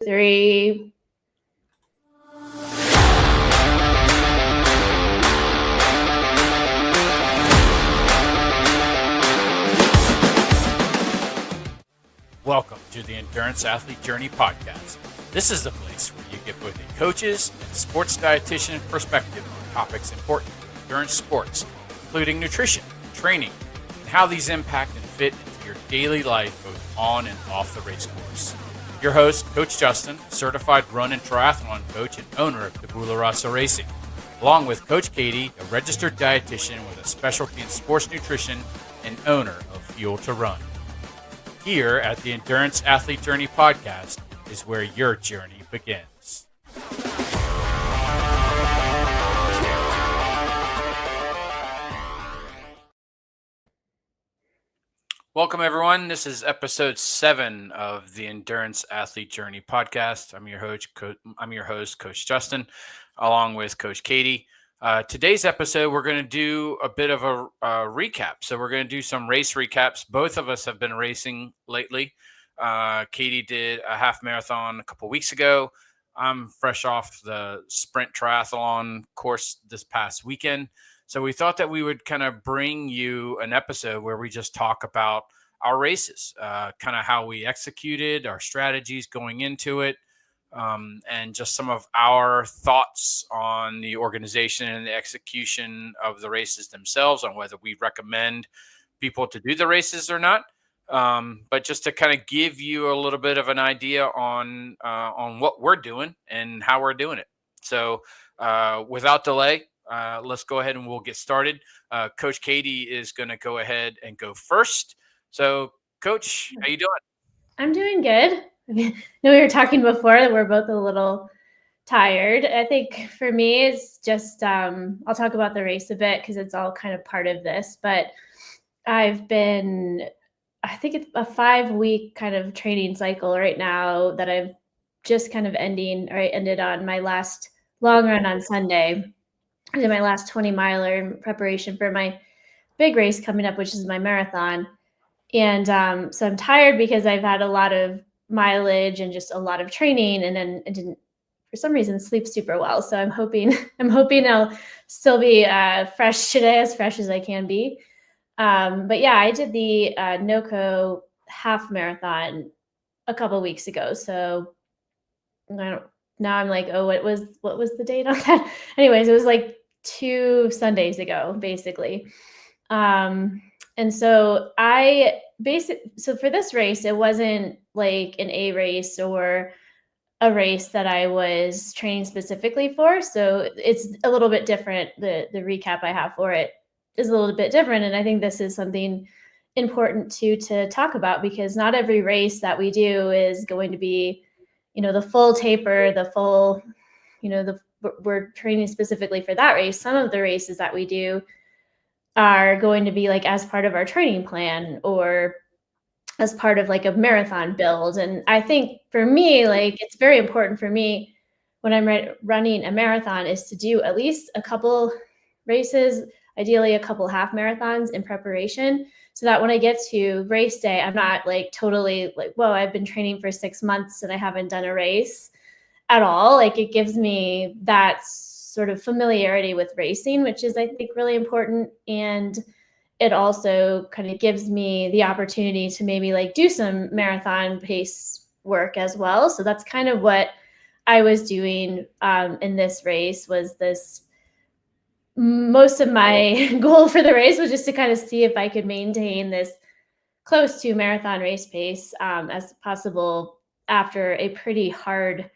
3. Welcome to the Endurance Athlete Journey podcast. This is the place where you get both a coach's and sports dietitian perspective on topics important to endurance sports, including nutrition, training, and how these impact and fit into your daily life both on and off the race course. Your host, Coach Justin, certified run and triathlon coach and owner of Tabula Rasa Racing, along with Coach Katie, a registered dietitian with a specialty in sports nutrition and owner of Fuel to Run. Here at the Endurance Athlete Journey podcast is where your journey begins. Welcome, everyone. This is episode 7 of the Endurance Athlete Journey podcast. I'm your host, Coach Justin, along with Coach Katie. Today's episode, we're going to do a bit of a recap. So we're going to do some race recaps. Both of us have been racing lately. Katie did a half marathon a couple weeks ago. I'm fresh off the sprint triathlon course this past weekend. So we thought that we would kind of bring you an episode where we just talk about our races, kind of how we executed, our strategies going into it, and just some of our thoughts on the organization and the execution of the races themselves, on whether we recommend people to do the races or not. But just to kind of give you a little bit of an idea on what we're doing and how we're doing it. So without delay, let's go ahead and we'll get started. Coach Katie is going to go ahead and go first. So, Coach, how you doing? I'm doing good. I know we were talking before that we're both a little tired. I think for me, it's just I'll talk about the race a bit because it's all kind of part of this. But I think it's a 5-week kind of training cycle right now that I'm just kind of ended on my last long run on Sunday. I did my last 20-miler in preparation for my big race coming up, which is my marathon. And so I'm tired because I've had a lot of mileage and just a lot of training, and then I didn't, for some reason, sleep super well. So I'm hoping I'll still be fresh today, as fresh as I can be. But yeah, I did the NoCo half marathon a couple weeks ago. So now I'm like, oh, what was the date on that? Anyways, it was like 2 Sundays ago, basically. And so so for this race, it wasn't like an A race or a race that I was training specifically for. So it's a little bit different. The recap I have for it is a little bit different. And I think this is something important to talk about, because not every race that we do is going to be, the full taper, the full, we're training specifically for that race. Some of the races that we do are going to be like as part of our training plan or as part of like a marathon build. And I think for me, like, it's very important for me when I'm running a marathon is to do at least a couple races, ideally a couple half marathons in preparation, so that when I get to race day, I'm not like totally like, whoa, I've been training for 6 months and I haven't done a race at all. Like, it gives me that sort of familiarity with racing, which is, I think, really important. And it also kind of gives me the opportunity to maybe like do some marathon pace work as well. So that's kind of what I was doing in this race. Most of my goal for the race was just to kind of see if I could maintain this close to marathon race pace as possible after a pretty hard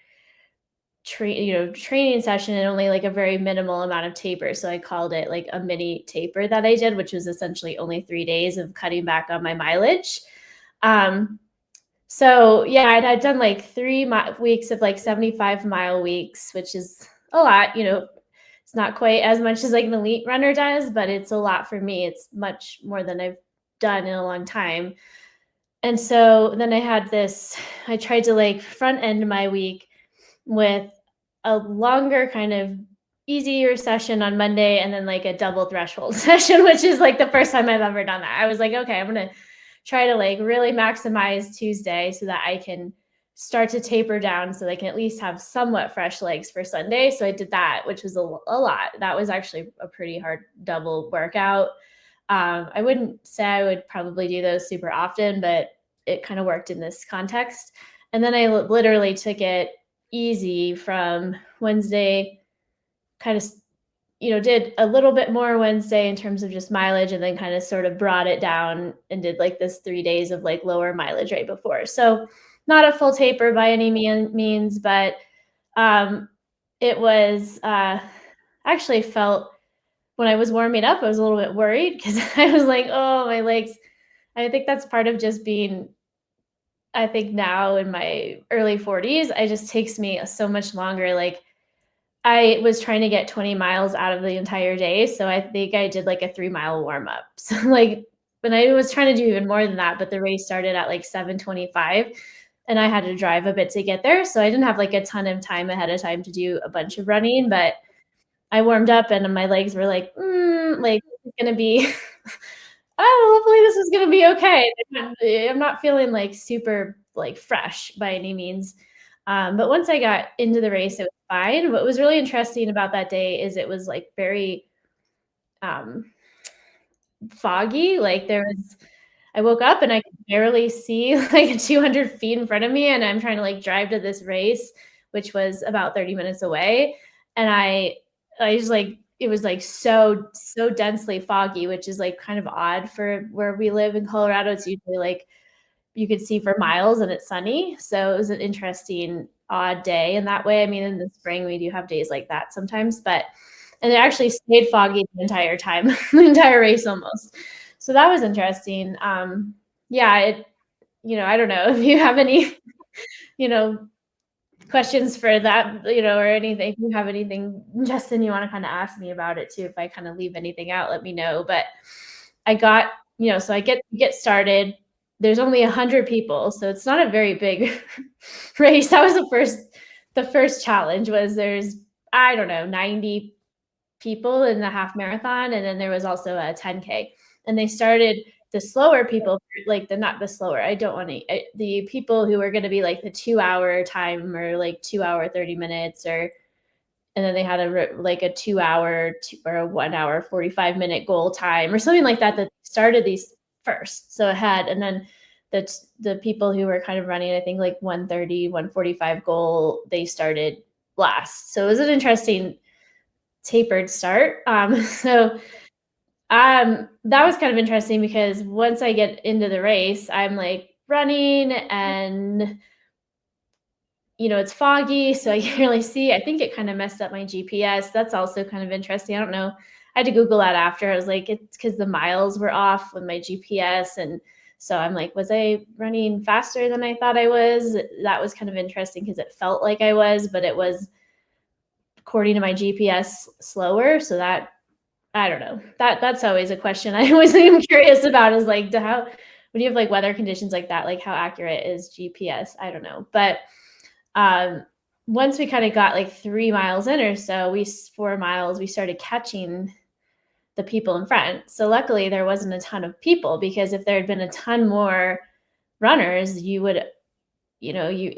training session and only like a very minimal amount of taper. So I called it like a mini taper that I did, which was essentially only 3 days of cutting back on my mileage. So yeah, I'd done like 3 weeks of like 75-mile weeks, which is a lot. It's not quite as much as like an elite runner does, but it's a lot for me. It's much more than I've done in a long time. And so then I tried to like front end my week with a longer kind of easier session on Monday and then like a double threshold session, which is like the first time I've ever done that. I was like, okay, I'm going to try to like really maximize Tuesday so that I can start to taper down so they can at least have somewhat fresh legs for Sunday. So I did that, which was a lot. That was actually a pretty hard double workout. I wouldn't say I would probably do those super often, but it kind of worked in this context. And then I literally took it easy from Wednesday, kind of, did a little bit more Wednesday in terms of just mileage, and then kind of sort of brought it down and did like this 3 days of like lower mileage right before. So not a full taper by any means, but it was actually felt, when I was warming up, I was a little bit worried because I was like, oh, my legs. I think that's part of just being, I think now in my early 40s, it just takes me so much longer. Like I was trying to get 20 miles out of the entire day. So I think I did like a 3-mile warm up. So like, but I was trying to do even more than that, but the race started at like 7:25 and I had to drive a bit to get there. So I didn't have like a ton of time ahead of time to do a bunch of running, but I warmed up and my legs were like, like it's gonna be, oh, hopefully this is gonna be okay. I'm not feeling like super like fresh by any means. But once I got into the race, it was fine. What was really interesting about that day is it was like very um, foggy. Like I woke up and I could barely see like 200 feet in front of me, and I'm trying to like drive to this race, which was about 30 minutes away. And I just like, it was like so densely foggy, which is like kind of odd for where we live in Colorado. It's usually like you could see for miles and it's sunny. So it was an interesting, odd day in that way. I mean, in the spring, we do have days like that sometimes, and it actually stayed foggy the entire time, the entire race almost. So that was interesting. Yeah, I don't know if you have any, you know, questions for that, or anything. If you have anything, Justin, you want to kind of ask me about it too. If I kind of leave anything out, let me know. But I got, so I get started. There's only 100 people, so it's not a very big race. That was the first challenge was there's, I don't know, 90 people in the half marathon. And then there was also a 10K, and they started the slower people, like not the slower, I don't want to, the people who were going to be like the 2-hour time or like 2-hour, 30 minutes, and then they had like a 2-hour or a 1-hour, 45-minute goal time or something like that started these first. So it had, and then the people who were kind of running, I think like 130, 145 goal, they started last. So it was an interesting tapered start. That was kind of interesting because once I get into the race, I'm like running and it's foggy, so I can't really see. I think it kind of messed up my GPS. That's also kind of interesting. I don't know. I had to Google that after. I was like, it's because the miles were off with my GPS. And so I'm like, was I running faster than I thought I was? That was kind of interesting because it felt like I was, but it was, according to my GPS, slower. So that, I don't know. That's always a question I always am curious about, is like, when you have like weather conditions like that, like how accurate is GPS? I don't know. But once we kind of got like 3 miles in or so, 4 miles, we started catching the people in front. So luckily there wasn't a ton of people, because if there had been a ton more runners, you would,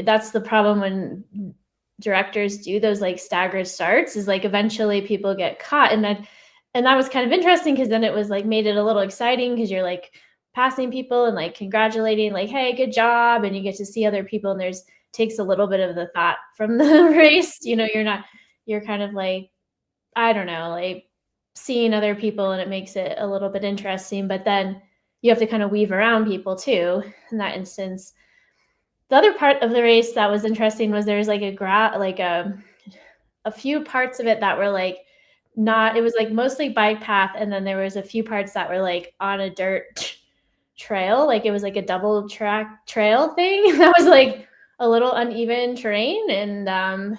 that's the problem when directors do those like staggered starts, is like eventually people get caught. And that was kind of interesting, because then it was like made it a little exciting, because you're like passing people and like congratulating, like, hey, good job. And you get to see other people, and takes a little bit of the thought from the race. You're kind of like, I don't know, like seeing other people, and it makes it a little bit interesting. But then you have to kind of weave around people too in that instance. The other part of the race that was interesting was there's like a few parts of it that were like it was like mostly bike path, and then there was a few parts that were like on a dirt trail, like it was like a double track trail thing that was like a little uneven terrain, and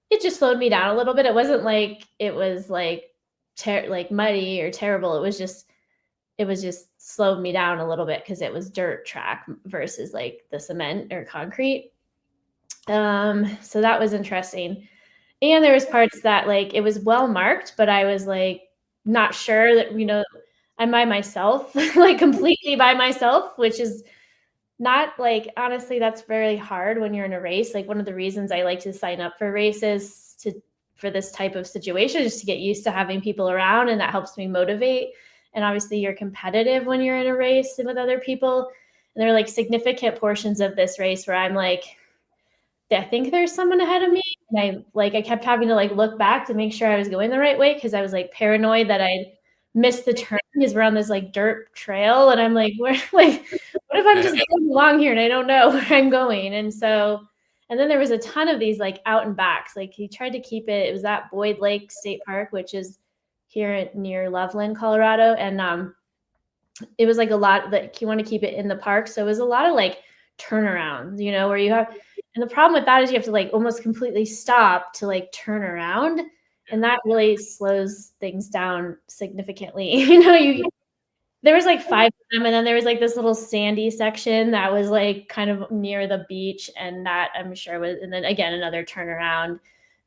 it just slowed me down a little bit. It wasn't like it was like like muddy or terrible. It was just slowed me down a little bit because it was dirt track versus like the cement or concrete. So that was interesting. And there was parts that like it was well marked, but I was like not sure that I'm by myself, like completely by myself, which is not like, honestly, that's very hard when you're in a race. Like one of the reasons I like to sign up for races for this type of situation is to get used to having people around, and that helps me motivate. And obviously you're competitive when you're in a race with other people. And there are like significant portions of this race where I'm like, I think there's someone ahead of me. And I kept having to like look back to make sure I was going the right way, because I was like paranoid that I'd missed the turn, because we're on this like dirt trail, and I'm like, where, like, what if I'm just going along here and I don't know where I'm going? And then there was a ton of these like out and backs. Like he tried to keep it. It was at Boyd Lake State Park, which is here near Loveland, Colorado, and it was like a lot that you want to keep it in the park. So it was a lot of like turnarounds, where you have, and the problem with that is you have to like almost completely stop to like turn around. And that really slows things down significantly. There was like 5 of them, and then there was like this little sandy section that was like kind of near the beach, and that I'm sure was, and then again, another turnaround.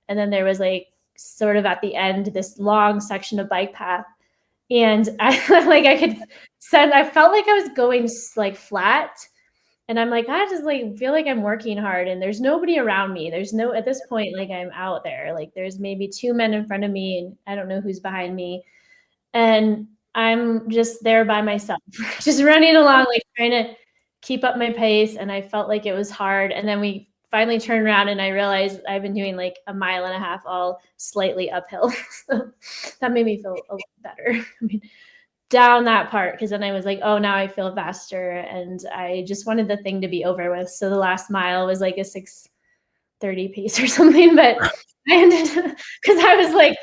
And then there was like sort of at the end, this long section of bike path. And I felt like I was going like flat, and I'm like, I just like feel like I'm working hard, and there's nobody around me. At this point, like I'm out there, like there's maybe 2 men in front of me, and I don't know who's behind me. And I'm just there by myself, just running along, like trying to keep up my pace. And I felt like it was hard. And then we finally turned around, and I realized I've been doing like a mile and a half, all slightly uphill. So that made me feel a little better. I mean, down that part, because then I was like, oh, now I feel faster, and I just wanted the thing to be over with. So the last mile was like a 6:30 pace or something, but I ended, because I was like,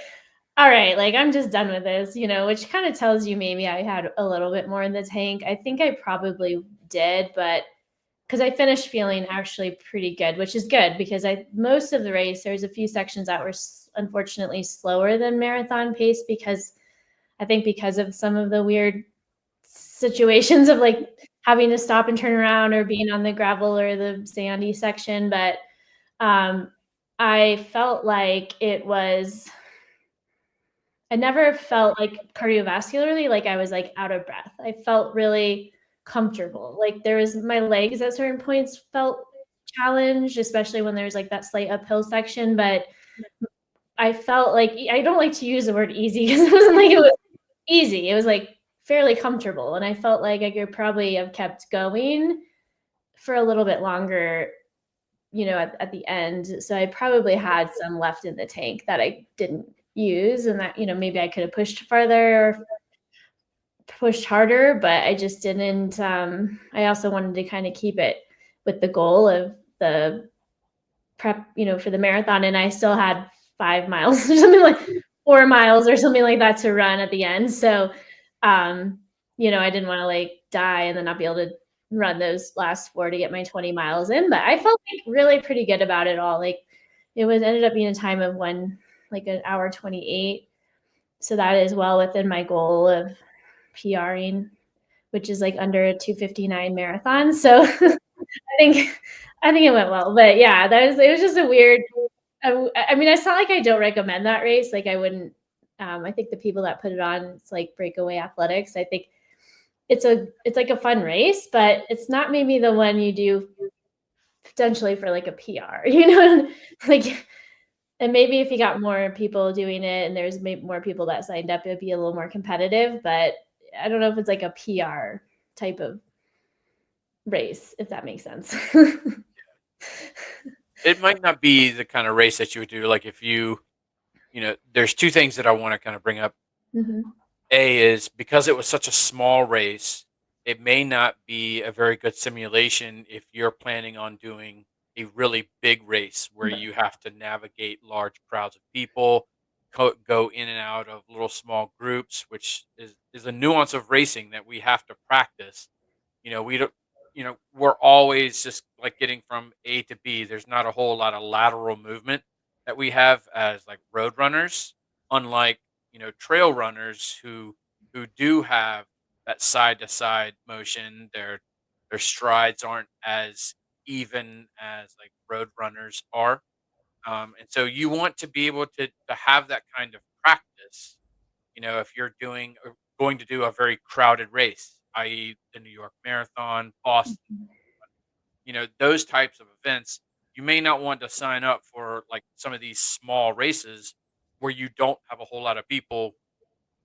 all right, like I'm just done with this, which kind of tells you maybe I had a little bit more in the tank. I think I probably did, but because I finished feeling actually pretty good, which is good, because most of the race, there's a few sections that were unfortunately slower than marathon pace, because of some of the weird situations of like having to stop and turn around, or being on the gravel or the sandy section. But I felt like I never felt like cardiovascularly like I was like out of breath. I felt really comfortable. Like my legs at certain points felt challenged, especially when there's like that slight uphill section. But I felt like, I don't like to use the word easy, because it wasn't like it was easy. It was like fairly comfortable. And I felt like I could probably have kept going for a little bit longer, at the end. So I probably had some left in the tank that I didn't use, and that, maybe I could have pushed farther or pushed harder, but I just didn't. I also wanted to kind of keep it with the goal of the prep, for the marathon. And I still had 5 miles or something, like 4 miles or something like that to run at the end. So, I didn't want to like die and then not be able to run those last 4 to get my 20 miles in. But I felt like really pretty good about it all. Like ended up being a time of like an hour 28. So that is well within my goal of PRing, which is like under a 2:59 marathon. So think I think it went well. But yeah, it was just a weird. I mean, it's not like I don't recommend that race. Like I wouldn't. I think the people that put it on, it's like Breakaway Athletics. I think it's like a fun race, but it's not maybe the one you do potentially for like a PR. Like. And maybe if you got more people doing it, and there's maybe more people that signed up, it'd be a little more competitive. But I don't know if it's like a PR type of race, if that makes sense. It might not be the kind of race that you would do. Like if there's 2 things that I want to kind of bring up. Mm-hmm. A is because it was such a small race, it may not be a very good simulation if you're planning on doing a really big race where Right. you have to navigate large crowds of people, go in and out of little small groups, which is a nuance of racing that we have to practice. We don't, we're always just like getting from A to B. There's not a whole lot of lateral movement that we have as like road runners, unlike, trail runners who do have that side to side motion. Their strides aren't as even as like road runners are. And so you want to be able to have that kind of practice, if you're going to do a very crowded race, i.e., the New York Marathon, Boston, those types of events, you may not want to sign up for like some of these small races where you don't have a whole lot of people,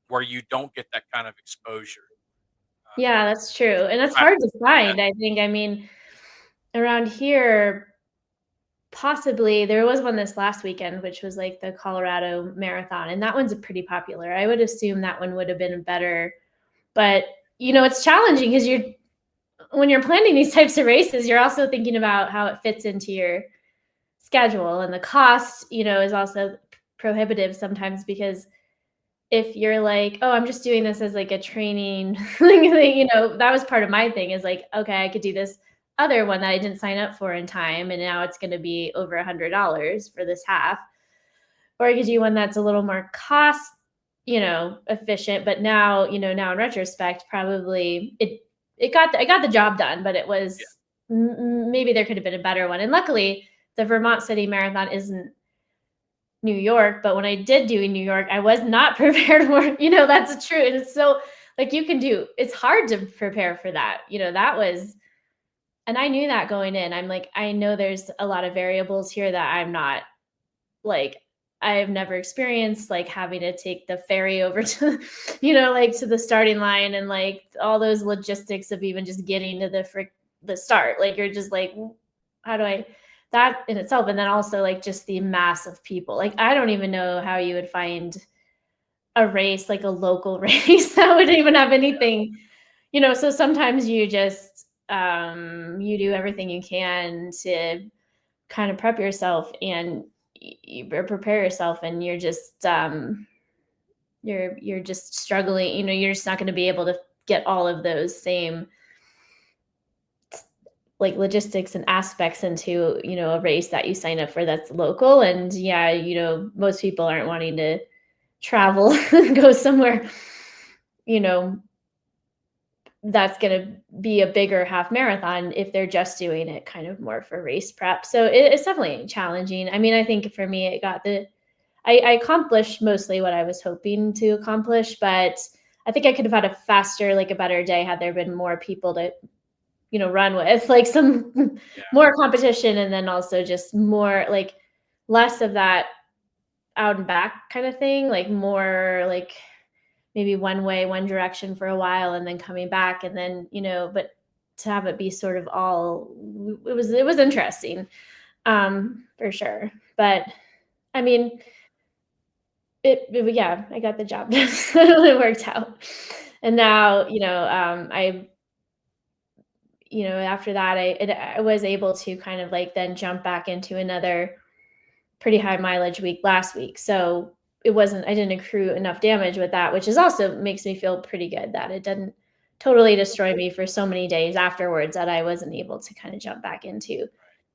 where you don't get that kind of exposure. Yeah, that's true. And that's I, hard to yeah, find, I think. I mean, around here, possibly there was one this last weekend, which was like the Colorado Marathon, and that one's pretty popular. I would assume that one would have been better, but it's challenging because when you're planning these types of races, you're also thinking about how it fits into your schedule, and the cost, is also prohibitive sometimes because if you're like, oh, I'm just doing this as like a training thing, that was part of my thing is like, okay, I could do this other one that I didn't sign up for in time, and now it's going to be over $100 for this half. Or I could do one that's a little more cost, efficient, but now, now in retrospect, probably I got the job done, but it was maybe there could have been a better one. And luckily, the Vermont City Marathon isn't New York, but when I did do in New York, I was not prepared for, that's true. And it's so like it's hard to prepare for that. That was, and I knew that going in. I'm like, I know there's a lot of variables here that I'm not like, I've never experienced, like having to take the ferry over to, like to the starting line, and like all those logistics of even just getting to the start. Like you're just like, how do I, that in itself. And then also like just the mass of people. Like I don't even know how you would find a race, like a local race that would even have anything, so sometimes you just you do everything you can to kind of prep yourself and you prepare yourself, and you're just you're just struggling, you're just not going to be able to get all of those same like logistics and aspects into a race that you sign up for that's local. And yeah, most people aren't wanting to travel go somewhere you know that's going to be a bigger half marathon if they're just doing it kind of more for race prep. So it's definitely challenging. I mean, I think for me it got I accomplished mostly what I was hoping to accomplish, but I think I could have had a faster, like a better day had there been more people to run with, like some more competition, and then also just more like less of that out and back kind of thing, like more like maybe one way, one direction for a while and then coming back, and then, but to have it be sort of all, it was interesting, for sure. But I mean, yeah, I got the job done. So it worked out. And now, after that, I was able to kind of like then jump back into another pretty high mileage week last week. So I didn't accrue enough damage with that, which is also makes me feel pretty good that it didn't totally destroy me for so many days afterwards, that I wasn't able to kind of jump back into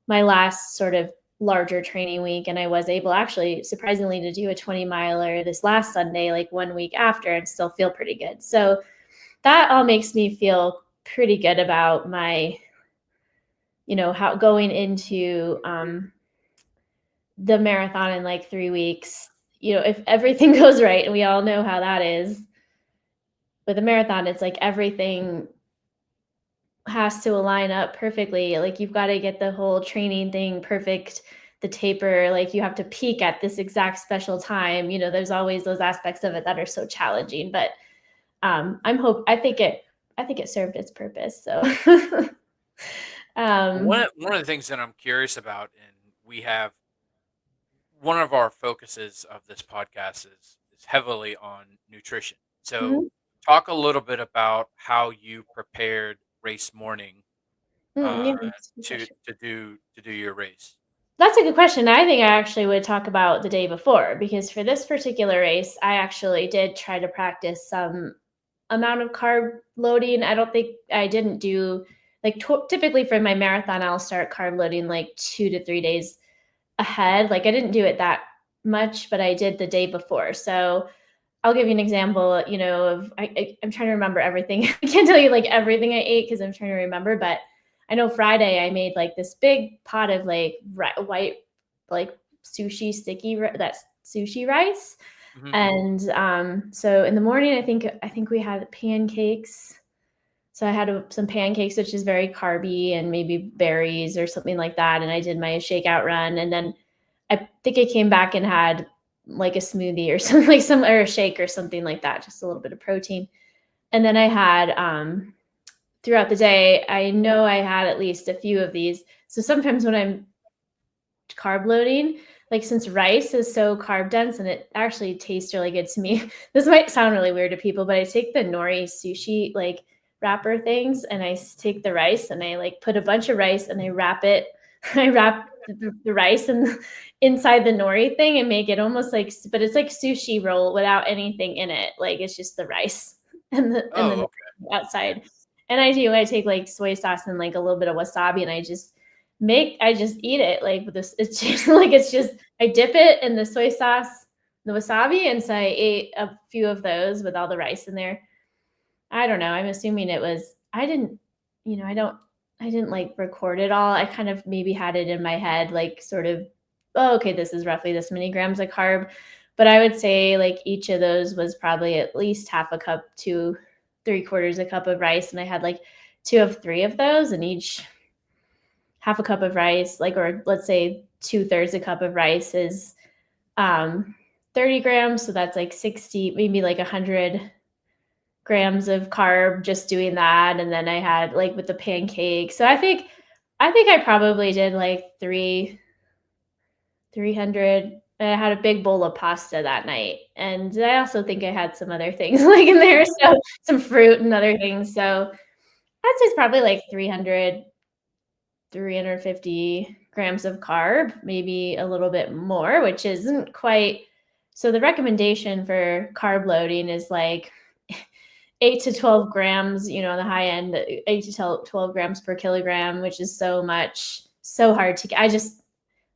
my last sort of larger training week. And I was able actually surprisingly to do a 20 miler this last Sunday, like 1 week after, and still feel pretty good. So that all makes me feel pretty good about my, how going into, the marathon in like 3 weeks, if everything goes right, and we all know how that is with a marathon, it's like everything has to align up perfectly. Like you've got to get the whole training thing perfect, the taper, like you have to peak at this exact special time. There's always those aspects of it that are so challenging, but I think it served its purpose. So one of the things that I'm curious about, and we have one of our focuses of this podcast is heavily on nutrition. So, mhm. talk a little bit about how you prepared race morning uh, Yeah, that's a good to question. do your race. That's a good question. I think I actually would talk about the day before, because for this particular race, I actually did try to practice some amount of carb loading. I don't think I didn't do like typically for my marathon, I'll start carb loading like 2 to 3 days ahead. Like I didn't do it that much, but I did the day before. So I'll give you an example, of I'm trying to remember everything. I can't tell you like everything I ate because I'm trying to remember, but I know Friday I made like this big pot of like white, like sushi sticky, that's sushi rice. Hmm. And so in the morning, I think we had pancakes. So I had some pancakes, which is very carby, and maybe berries or something like that. And I did my shakeout run. And then I think I came back and had like a smoothie or something like or a shake or something like that, just a little bit of protein. And then I had throughout the day, I know I had at least a few of these. So sometimes when I'm carb loading, like since rice is so carb dense and it actually tastes really good to me. This might sound really weird to people, but I take the nori sushi like wrapper things and I take the rice and I like put a bunch of rice and I wrap it. I wrap the rice and inside the nori thing and make it almost like, but it's like sushi roll without anything in it. Like it's just the rice and the Oh, outside. And I take like soy sauce and like a little bit of wasabi and I just eat it like with this. It's just like I dip it in the soy sauce, the wasabi, and so I ate a few of those with all the rice in there. I don't know. I'm assuming it was. I didn't, I didn't like record it all. I kind of maybe had it in my head, like sort of, oh, okay, this is roughly this many grams of carb. But I would say like each of those was probably at least half a cup to 3/4 a cup of rice, and I had like 2 of 3 of those, and each half a cup of rice, like, or let's say 2/3 a cup of rice is 30 grams. So that's like 60, maybe like 100 grams of carb just doing that. And then I had like with the pancakes. So I think I probably did like 300. I had a big bowl of pasta that night. And I also think I had some other things like in there. So some fruit and other things. So I'd say it's probably like 350 grams of carb, maybe a little bit more, which isn't quite. So the recommendation for carb loading is like 8 to 12 grams, on the high end, 8 to 12 grams per kilogram, which is so much, so hard to get.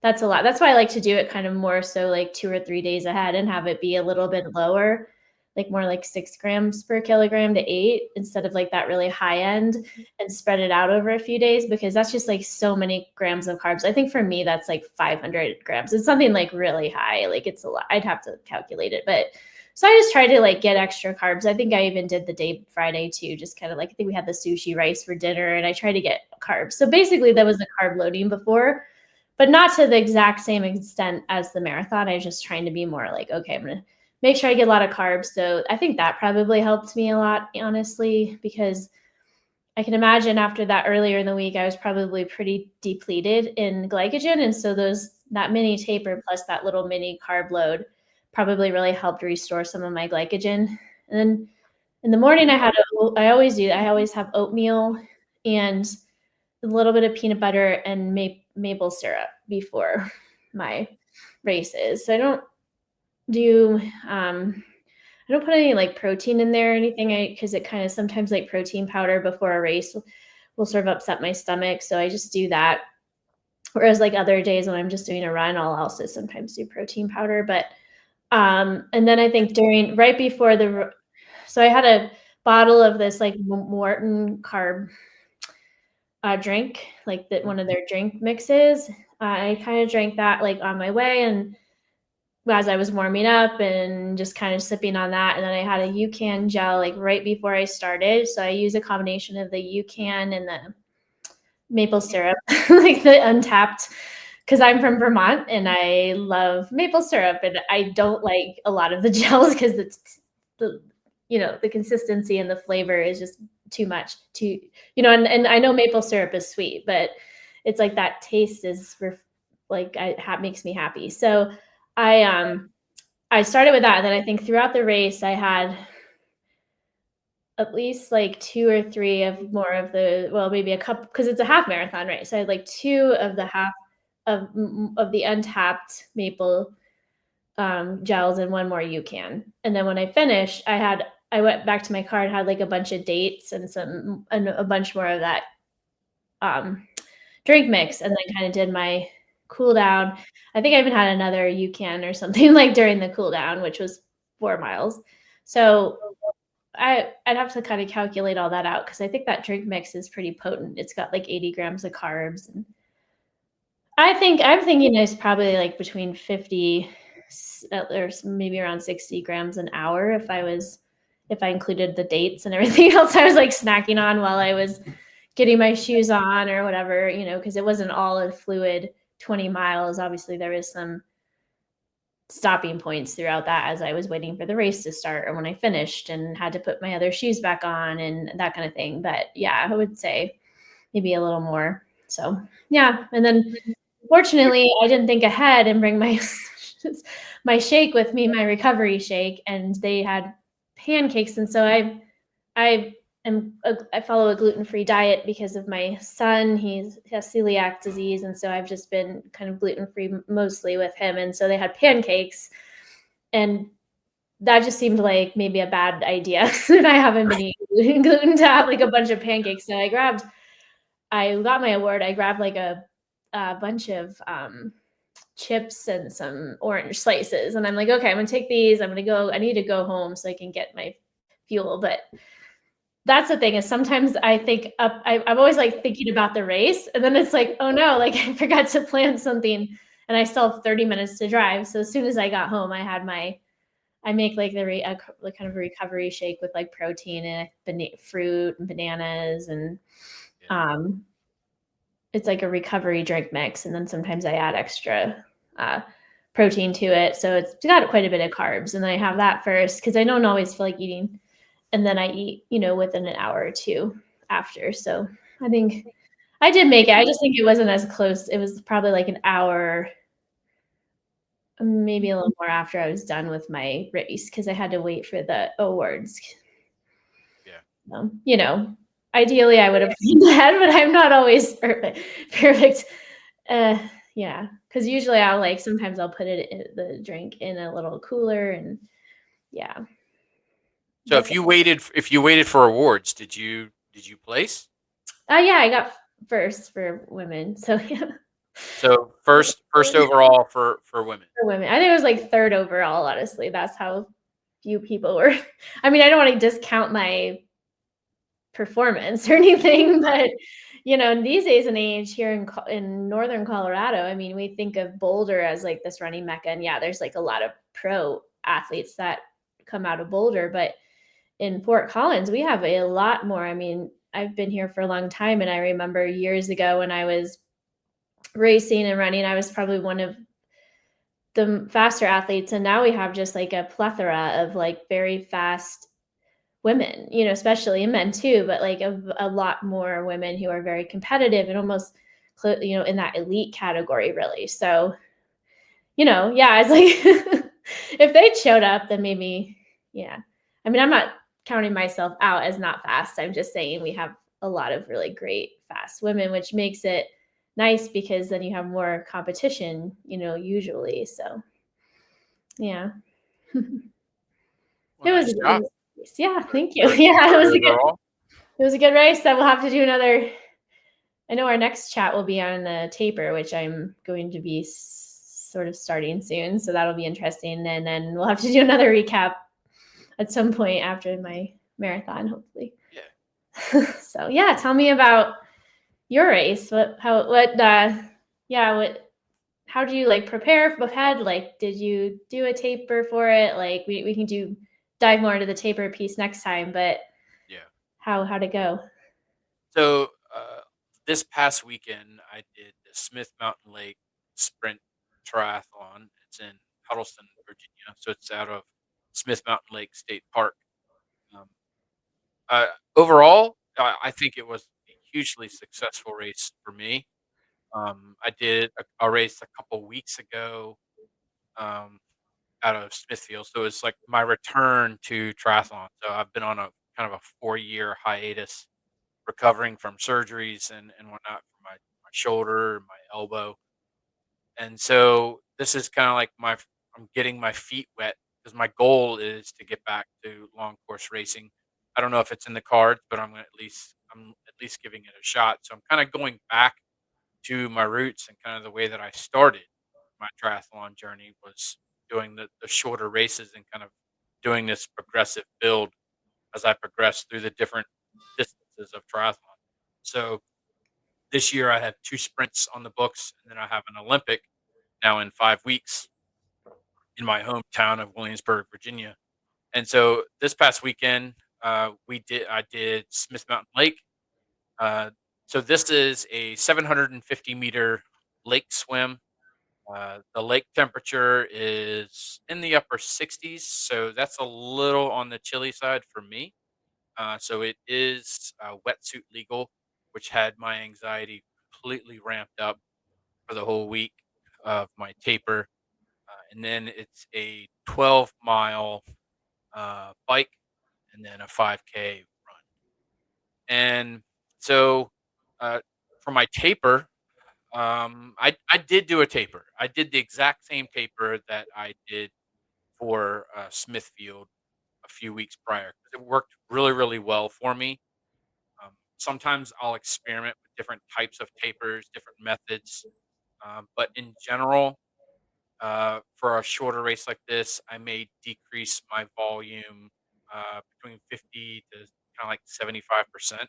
That's a lot. That's why I like to do it kind of more so like 2 or 3 days ahead and have it be a little bit lower, like more like 6 grams per kilogram to 8 instead of like that really high end, and spread it out over a few days, because that's just like so many grams of carbs. I think for me, that's like 500 grams. It's something like really high. Like it's a lot. I'd have to calculate it. But so I just try to like get extra carbs. I think I even did the day Friday too, just kind of like, I think we had the sushi rice for dinner and I try to get carbs. So basically that was the carb loading before, but not to the exact same extent as the marathon. I was just trying to be more like, okay, I'm going to make sure I get a lot of carbs. So I think that probably helped me a lot, honestly, because I can imagine after that earlier in the week, I was probably pretty depleted in glycogen. And so that mini taper plus that little mini carb load probably really helped restore some of my glycogen. And then in the morning, I always have oatmeal and a little bit of peanut butter and maple syrup before my races. So do I don't put any like protein in there or anything, because it kind of sometimes like protein powder before a race will sort of upset my stomach. So I just do that. Whereas like other days when I'm just doing a run, I'll also sometimes do protein powder. But and then I think right before so I had a bottle of this like Morton carb drink, like that one of their drink mixes. I kind of drank that like on my way and as I was warming up and just kind of sipping on that. And then I had a UCAN gel like right before I started. So I use a combination of the UCAN and the maple syrup, like the untapped, because I'm from Vermont and I love maple syrup. And I don't like a lot of the gels because the consistency and the flavor is just too much, and I know maple syrup is sweet, but it's like that taste is makes me happy. So I started with that. And then I think throughout the race, I had at least like 2 or 3 of more of maybe a couple, because it's a half marathon, right? So I had like 2 of the half of the untapped maple gels and one more UCAN. And then when I finished, I went back to my car and had like a bunch of dates and a bunch more of that drink mix, and then kind of did my cool down. I think I even had another UCAN or something like during the cool down, which was 4 miles. So I'd have to kind of calculate all that out, because I think that drink mix is pretty potent. It's got like 80 grams of carbs. And I'm thinking it's probably like between 50 or maybe around 60 grams an hour if I was if I included the dates and everything else I was like snacking on while I was getting my shoes on or whatever, because it wasn't all a fluid 20 miles. Obviously, there was some stopping points throughout that as I was waiting for the race to start or when I finished and had to put my other shoes back on and that kind of thing. But yeah, I would say maybe a little more. So yeah. And then fortunately I didn't think ahead and bring my my shake with me, my recovery shake, and they had pancakes. And so I I follow a gluten-free diet because of my son. He has celiac disease, and so I've just been kind of gluten-free mostly with him. And so they had pancakes, and that just seemed like maybe a bad idea. And I haven't been eating gluten to have like a bunch of pancakes. So I got my award. I grabbed like a bunch of chips and some orange slices, and I'm like, okay, I'm gonna take these. I need to go home so I can get my fuel, but that's the thing is sometimes I think I'm always like thinking about the race, and then it's like, oh no, like I forgot to plan something, and I still have 30 minutes to drive. So as soon as I got home, I make like the kind of a recovery shake with like protein and fruit and bananas, and it's like a recovery drink mix, and then sometimes I add extra protein to it, so it's got quite a bit of carbs, and then I have that first because I don't always feel like eating, and then I eat, within an hour or two after. So I think I did make it. I just think it wasn't as close. It was probably like an hour, maybe a little more after I was done with my race because I had to wait for the awards. Yeah. Ideally I would have planned that, but I'm not always perfect. Yeah, because usually sometimes I'll put the drink in a little cooler, and yeah. So if you waited for awards, did you place? Yeah, I got first for women. So yeah, So first overall for women. for women. I think it was like third overall, honestly. That's how few people were. I mean, I don't want to discount my performance or anything, but in these days and age here in northern Colorado, I mean, we think of Boulder as like this running mecca, and yeah, there's like a lot of pro athletes that come out of Boulder, but in Fort Collins, we have a lot more. I mean, I've been here for a long time, and I remember years ago when I was racing and running, I was probably one of the faster athletes, and now we have just like a plethora of like very fast women, especially, and men too, but like a lot more women who are very competitive and almost in that elite category, really. So yeah, it's like if they showed up, then maybe, yeah. I mean, I'm not counting myself out as not fast. I'm just saying we have a lot of really great fast women, which makes it nice because then you have more competition, usually. So yeah. Well, It was, nice it job. was yeah, Third, thank you. third, Yeah, third overall. it was a good race. That we'll have to do another. I know our next chat will be on the taper, which I'm going to be sort of starting soon. So that'll be interesting. And then we'll have to do another recap at some point after my marathon, hopefully. Yeah. So yeah, tell me about your race. How do you like prepare ahead? Like, did you do a taper for it? Like we can dive more into the taper piece next time, but Yeah. how'd it go? So this past weekend, I did the Smith Mountain Lake Sprint Triathlon. It's in Huddleston, Virginia. So it's out of Smith Mountain Lake State Park. Um, uh, Overall, I think it was a hugely successful race for me. I did a race a couple weeks ago um, out of Smithfield, so it's like my return to triathlon. So I've been on a kind of a 4-year hiatus recovering from surgeries and whatnot for my shoulder, my elbow. And so this is kind of like I'm getting my feet wet because my goal is to get back to long course racing. I don't know if it's in the cards, but I'm at least giving it a shot. So I'm kind of going back to my roots and kind of the way that I started my triathlon journey was doing the shorter races and kind of doing this progressive build as I progressed through the different distances of triathlon. So this year I have 2 sprints on the books, and then I have an Olympic now in 5 weeks in my hometown of Williamsburg, Virginia. And so this past weekend, I did Smith Mountain Lake. Uh, so this is a 750-meter lake swim. The lake temperature is in the upper 60s, so that's a little on the chilly side for me. So it is wetsuit legal, which had my anxiety completely ramped up for the whole week of my taper. And then it's a 12-mile bike and then a 5K run. And so for my taper, I did do a taper. I did the exact same taper that I did for Smithfield a few weeks prior. It worked really, really well for me. Sometimes I'll experiment with different types of tapers, different methods. But in general, for a shorter race like this, I may decrease my volume between 50 to kind of like 75%.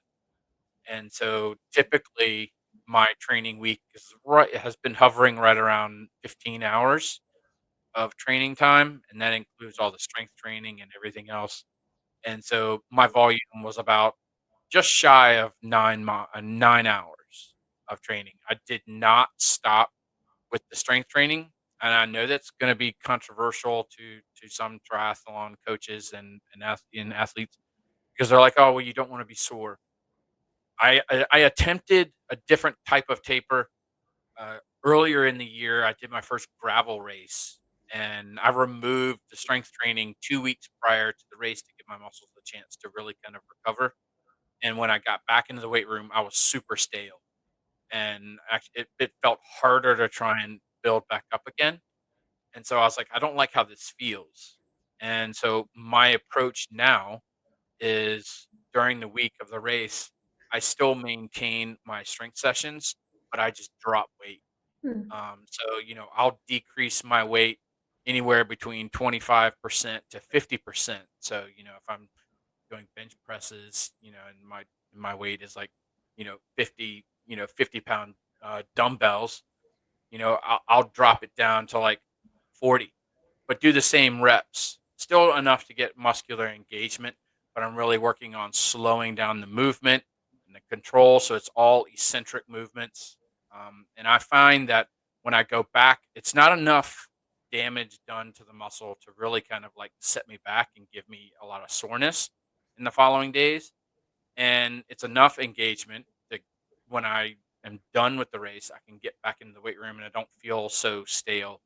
And so typically my training week has been hovering right around 15 hours of training time. And that includes all the strength training and everything else. And so my volume was about just shy of 9 hours of training. I did not stop with the strength training, and I know that's going to be controversial to some triathlon coaches and athletes because they're like, "Oh, well, you don't want to be sore." I attempted a different type of taper earlier in the year. I did my first gravel race, and I removed the strength training 2 weeks prior to the race to give my muscles a chance to really kind of recover. And when I got back into the weight room, I was super stale, and actually, it felt harder to try and build back up again. And so I was like, I don't like how this feels. And so my approach now is during the week of the race, I still maintain my strength sessions, but I just drop weight. Hmm. So I'll decrease my weight anywhere between 25% to 50%. So if I'm doing bench presses, and my weight is like, 50 pound dumbbells, I'll drop it down to like 40, but do the same reps. Still enough to get muscular engagement, but I'm really working on slowing down the movement and the control. So it's all eccentric movements. And I find that when I go back, it's not enough damage done to the muscle to really kind of like set me back and give me a lot of soreness in the following days. And it's enough engagement that when I am done with the race, I can get back into the weight room and I don't feel so stale,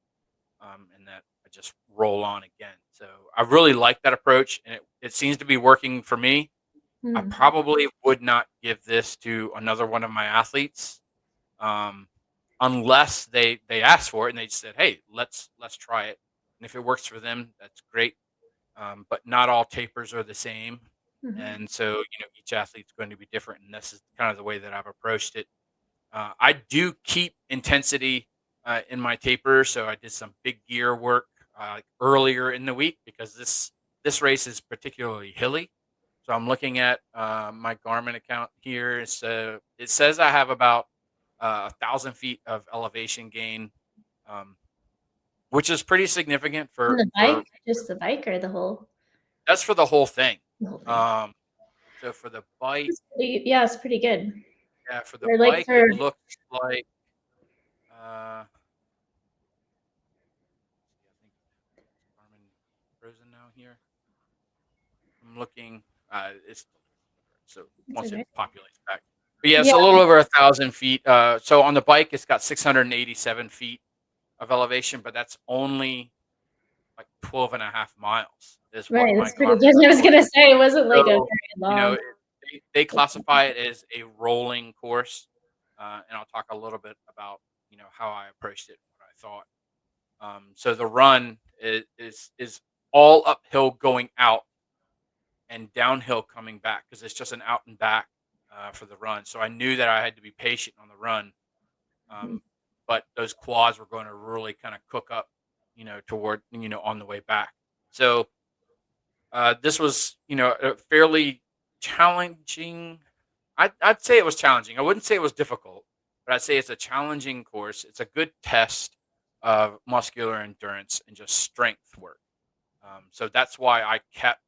and that I just roll on again. So I really like that approach, and it seems to be working for me. I Hmm. probably would not give this to another one of my athletes, um, unless they asked for it and they said, "Hey, let's try it." And if it works for them, that's great. But not all tapers are the same, Hmm. and so each athlete's going to be different, and this is kind of the way that I've approached it. I do keep intensity in my taper, so I did some big gear work like earlier in the week because this race is particularly hilly. So I'm looking at my Garmin account here. So it says I have about 1,000 feet of elevation gain, um, which is pretty significant On for the for bike, just the bike or that's for the whole thing. the whole thing? Um, so for the bike, Yeah, it's pretty good. yeah, for the Or like bike, for it looks like. Uh, I think Garmin frozen now here. I'm looking. It's so it's once it okay. populates back. But yeah, it's Yeah. a little over 1,000 feet. So on the bike, it's got 687 feet of elevation, but that's only like 12 and a half miles is what Right. my That's pretty Garmin good. I was records. gonna say it wasn't like a So, very you know, long. it, they classify it as a rolling course, and I'll talk a little bit about how I approached it, what I thought. So the run is all uphill going out and downhill coming back because it's just an out and back for the run. So I knew that I had to be patient on the run, Mhm. um, but those quads were going to really kind of cook up, toward on the way back. So this was a fairly challenging. I'd say it was challenging. I wouldn't say it was difficult, but I'd say it's a challenging course. It's a good test of muscular endurance and just strength work. So that's why I kept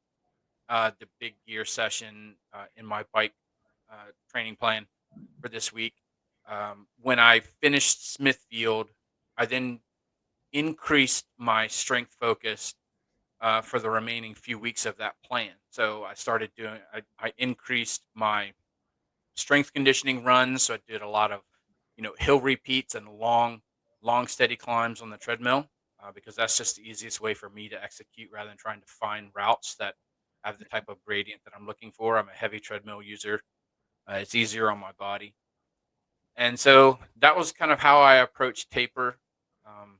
the big gear session in my bike training plan for this week. When I finished Smithfield, I then increased my strength focus for the remaining few weeks of that plan. So I started doing, I increased my strength conditioning runs. So I did a lot of, hill repeats and long, steady climbs on the treadmill because that's just the easiest way for me to execute rather than trying to find routes that have the type of gradient that I'm looking for. I'm a heavy treadmill user. It's easier on my body. And so that was kind of how I approached taper. Um,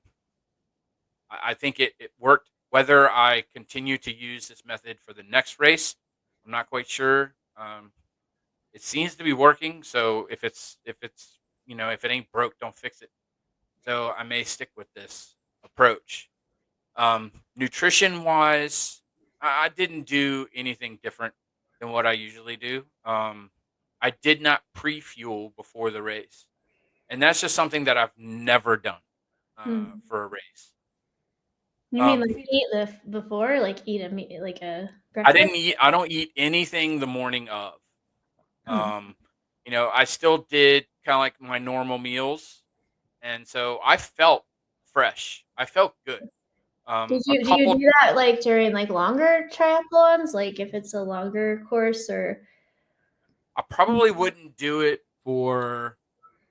I think it worked. Whether I continue to use this method for the next race, I'm not quite sure. It seems to be working. So if it's if it ain't broke, don't fix it. So I may stick with this approach. Nutrition wise, I didn't do anything different than what I usually do. I did not pre-fuel before the race, and that's just something that I've never done Mm. for a race. You mean Um, like eat before, like eat a meat, like a I breakfast? didn't eat. I don't eat anything the morning of. Oh. Um, I still did kind of like my normal meals, and so I felt fresh. I felt good. A Do you couple. do that like during like longer triathlons, like if it's a longer course or? I probably wouldn't do it for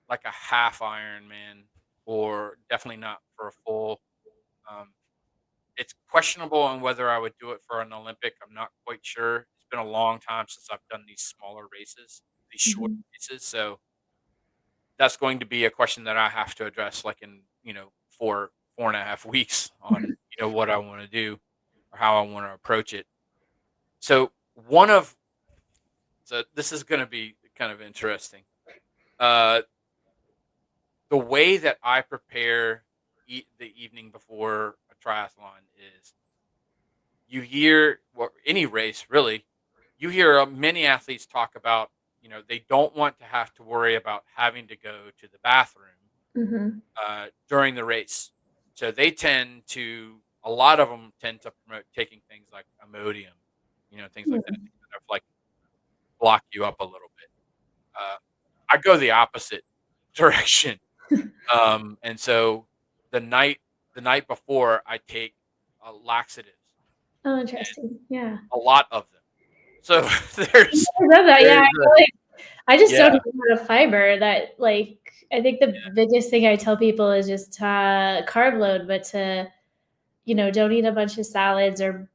like a half Ironman, or definitely not for a full. Um, it's questionable on whether I would do it for an Olympic. I'm not quite sure. It's been a long time since I've done these smaller races, these short Mhm. races. So that's going to be a question that I have to address, like in 4.5 weeks on what I want to do or how I want to approach it. So one of so this is going to be kind of interesting. Uh, the way that I prepare the evening before a triathlon is you hear, well, any race really, you hear many athletes talk about, they don't want to have to worry about having to go to the bathroom Mhm. during the race. So a lot of them tend to promote taking things like Imodium, things like that Mm. to kind of like block you up a little bit. I go the opposite direction. And so the night the night before, I take laxatives, Oh, and interesting. Yeah. a lot of them. So I love that. Yeah, I there's a feel like I just don't yeah, eat a lot of fiber. That like I think the biggest thing I tell people is just carb load, but to don't eat a bunch of salads or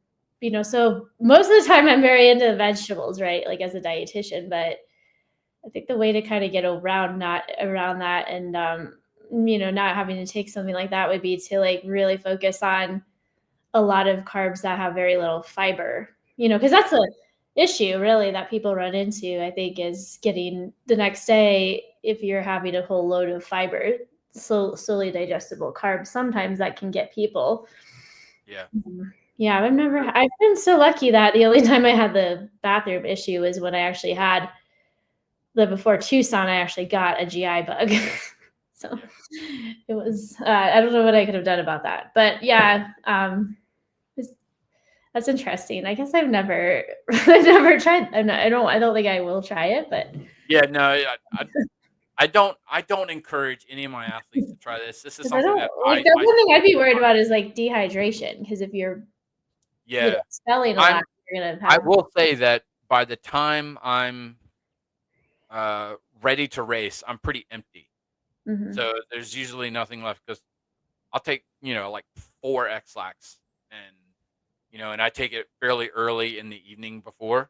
so most of the time I'm very into vegetables, right? Like as a dietitian, but I think the way to kind of get around not around that and not having to take something like that would be to like really focus on a lot of carbs that have very little fiber, because yeah, that's a issue really that people run into, I think, is getting the next day if you're having a whole load of fiber, slowly digestible carbs. Sometimes that can get people. yeah. Yeah, I've been so lucky that the only time I had the bathroom issue is when I actually had before Tucson, I actually got a GI bug. So Yeah. it was, I don't know what I could have done about that. But yeah, that's interesting. I guess I've never, I've never tried. I don't think I will try it, but Yeah, no, I don't encourage any of my athletes to try this. This is because I something don't that like the I one thing I'd be focus worried on. about is like dehydration. Because if you're, Yeah. spelling a lot, I'm you're gonna I have. will say that by the time I'm ready to race, I'm pretty empty. Mhm, So there's usually nothing left because I'll take, like 4 X-Lax, and and I take it fairly early in the evening before,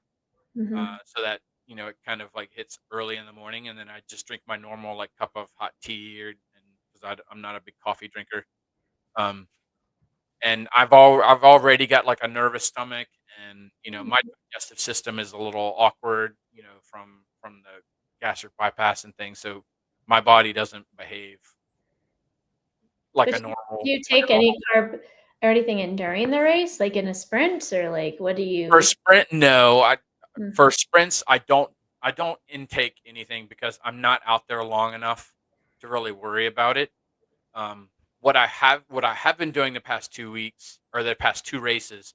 mhm. so that, it kind of like hits early in the morning, and then I just drink my normal like cup of hot tea, and because I'm not a big coffee drinker. Um, and I've already got like a nervous stomach, and my digestive system is a little awkward, from the gastric bypass and things. So my body doesn't behave like But a do normal you like take a any normal. carb or anything in during the race, like in a sprint, or like what do For you? sprint, no. Mm, For sprints, I don't intake anything because I'm not out there long enough to really worry about it. Um, what I have been doing the past 2 weeks or the past two races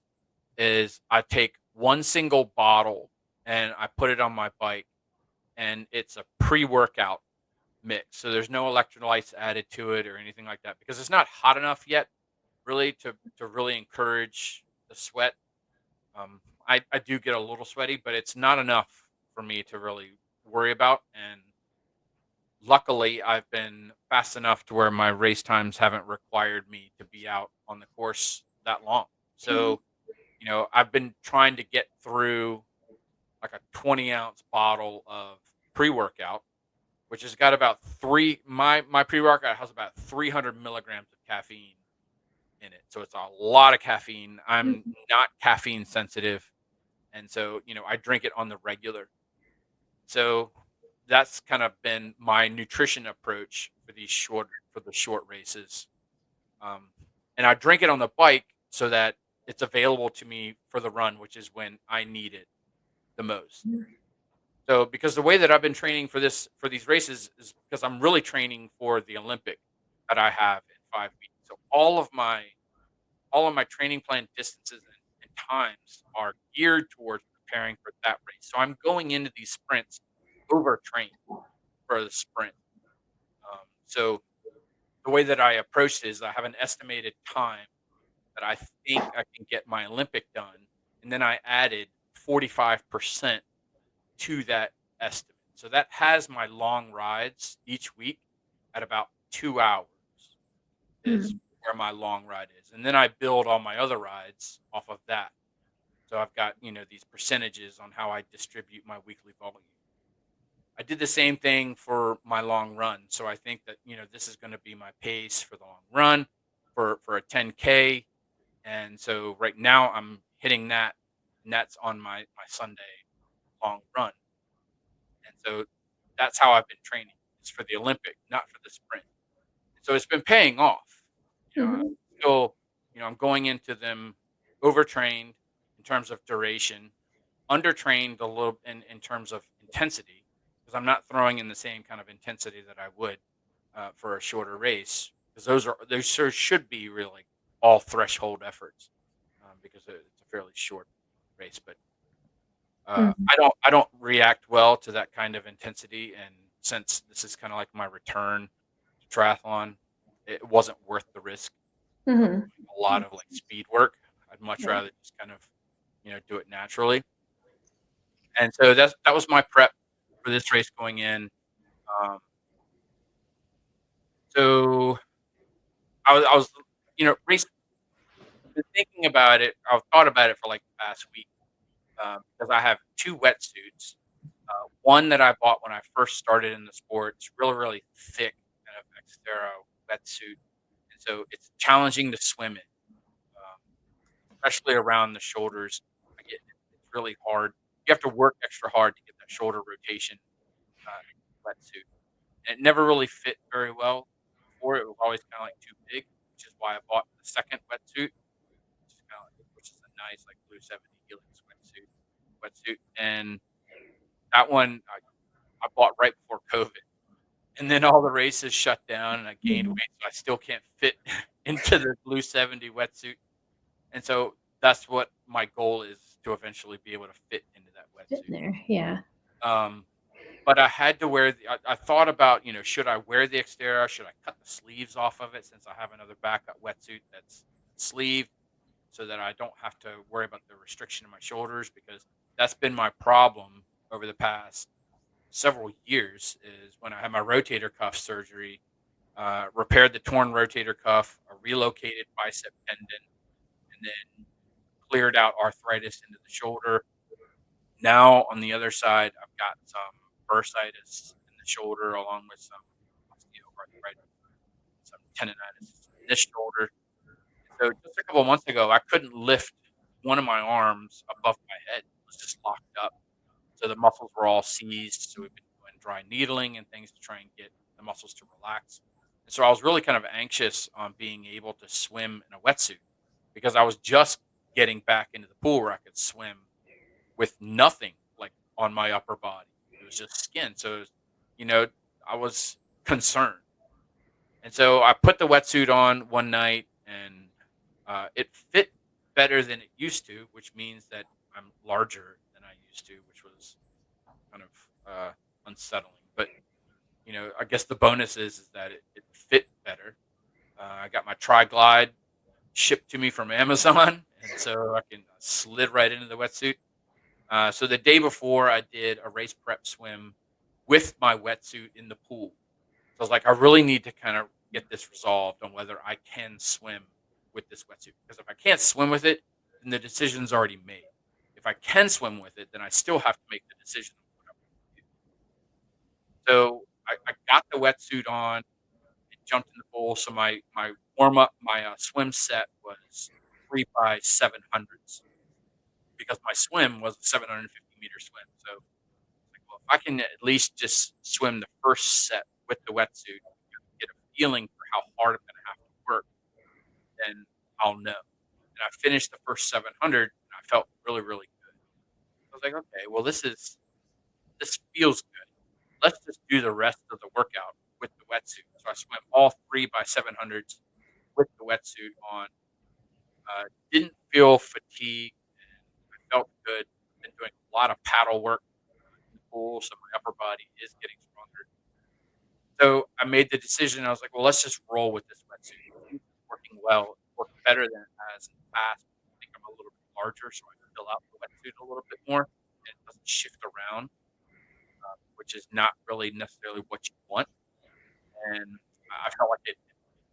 is I take one single bottle and I put it on my bike, and it's a pre-workout mix. So there's no electrolytes added to it or anything like that because it's not hot enough yet really to really encourage the sweat. I do get a little sweaty, but it's not enough for me to really worry about. And luckily, I've been fast enough to where my race times haven't required me to be out on the course that long. Okay. So, I've been trying to get through like a 20-ounce bottle of pre-workout, which has got about my pre-workout has about 300 milligrams of caffeine in it. So it's a lot of caffeine. I'm Mhm. not caffeine sensitive. And so, I drink it on the regular. So that's kind of been my nutrition approach for the short races. Um, and I drink it on the bike so that it's available to me for the run, which is when I need it the most. So because the way that I've been training for these races is because I'm really training for the Olympic that I have in 5 weeks. So all of my training plan distances and times are geared towards preparing for that race. So I'm going into these sprints overtrained for the sprint. So the way that I approach it is I have an estimated time that I think I can get my Olympic done, and then I added 45% to that estimate. So that has my long rides each week at about 2 hours is Mhm. where my long ride is. And then I build all my other rides off of that. So I've got, these percentages on how I distribute my weekly volume. I did the same thing for my long run. So I think that, this is going to be my pace for the long run for a 10K. And so right now I'm hitting that, and that's on my Sunday long run. And so that's how I've been training. It's for the Olympic, not for the sprint. So it's been paying off. I'm Mhm. still, I'm going into them overtrained in terms of duration, undertrained a little in terms of intensity, because I'm not throwing in the same kind of intensity that I would for a shorter race, because those should be really all threshold efforts, because it's a fairly short race. But Mhm. I don't react well to that kind of intensity, and since this is kind of like my return to triathlon, it wasn't worth the risk of Mhm. doing a lot of like speed work. I'd much Yeah. rather just kind of do it naturally. And so that was my prep for this race going in. Um, so I was race been thinking about it. I've thought about it for like the past week, because I have two wetsuits. One that I bought when I first started in the sport. It's really, really thick kind of Xterra wetsuit, and so it's challenging to swim in, um, especially around the shoulders. It's really hard. You have to work extra hard to get that shoulder rotation wetsuit. And it never really fit very well before. It was always kind of like too big, which is why I bought the second wetsuit, which is a nice like Blue 70 Helix wetsuit. And that one I bought right before COVID. And then all the races shut down and I gained Mhm. weight, so I still can't fit into the Blue 70 wetsuit. And so that's what my goal is, to eventually be able to fit into that Sitting wetsuit. there. Yeah. Um, but I had to wear I thought about, should I wear the Xterra? Should I cut the sleeves off of it since I have another backup wetsuit that's sleeved, so that I don't have to worry about the restriction in my shoulders, because that's been my problem over the past several years is when I had my rotator cuff surgery, repaired the torn rotator cuff, a relocated bicep tendon, and then cleared out arthritis into the shoulder. Now on the other side, I've got some bursitis in the shoulder along with some osteoarthritis, some tendonitis in this shoulder. So just a couple of months ago, I couldn't lift one of my arms above my head. It was just locked up. So the muscles were all seized. So we've been doing dry needling and things to try and get the muscles to relax. And so I was really kind of anxious on being able to swim in a wetsuit, because I was just getting back into the pool where I could swim with nothing like on my upper body. It was just skin. So, you know, I was concerned. And so I put the wetsuit on one night, and it fit better than it used to, which means that I'm larger than I used to, which was kind of unsettling. But I guess the bonus is that it fit better. I got my Tri-Glide shipped to me from Amazon, and so I can slid right into the wetsuit. So the day before, I did a race prep swim with my wetsuit in the pool. So I was like, I really need to kind of get this resolved on whether I can swim with this wetsuit. Because if I can't swim with it, then the decision's already made. If I can swim with it, then I still have to make the decision on what I want to do. So I got the wetsuit on and jumped in the pool. So my warm up, my swim set was 3 by 700s because my swim was a 750-meter swim. So like, well, if I can at least just swim the first set with the wetsuit, get a feeling for how hard I'm going to have to work, then I'll know. And I finished the first 700, and I felt really, really good. I was like, okay, well, this feels good. Let's just do the rest of the workout with the wetsuit. So I swam all 3 by 700s with the wetsuit on. Didn't feel fatigued, and I felt good. Been doing a lot of paddle work in the pool, so my upper body is getting stronger. So I made the decision. I was like, well, let's just roll with this wetsuit. It's working well. It worked better than it has in the past. I think I'm a little bit larger, so I fill out the wetsuit a little bit more, and it doesn't shift around, which is not really necessarily what you want. And I felt like it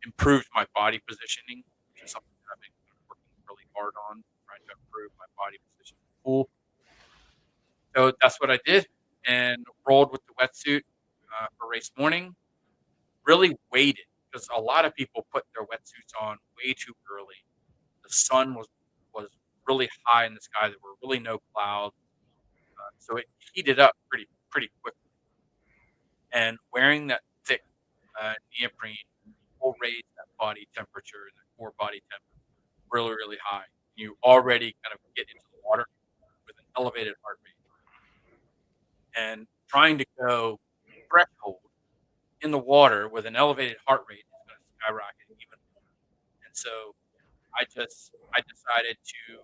improved my body positioning, which is something that I've been kind of working really hard on, trying to improve my body position in the pool. So that's what I did, and rolled with the wetsuit for race morning. Really waited because a lot of people put their wetsuits on way too early. The sun was really high in the sky. There were really no clouds, so it heated up pretty quickly. And wearing that thick neoprene will raise that body temperature and that core body temperature really high. You already kind of get into the water with an elevated heart rate, and trying to go threshold in the water with an elevated heart rate is going to skyrocket even more. And so I decided to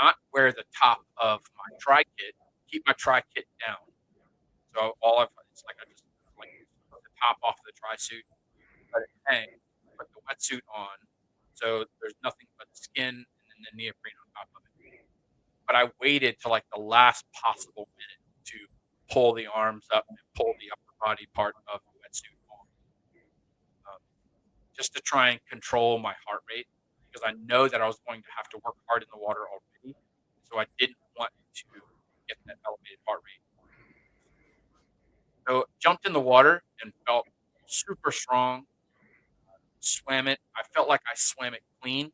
not wear the top of my tri kit, keep my tri kit down. So all I've it's like I just like took the top off the tri suit, let it hang, put the wetsuit on, so there's nothing but skin and then the neoprene on top of it. But I waited till like the last possible minute to pull the arms up and pull the upper body part of the wetsuit on, just to try and control my heart rate because I know that I was going to have to work hard in the water already. So I didn't want to get that elevated heart rate. So jumped in the water and felt super strong. Swam it. I felt like I swam it clean.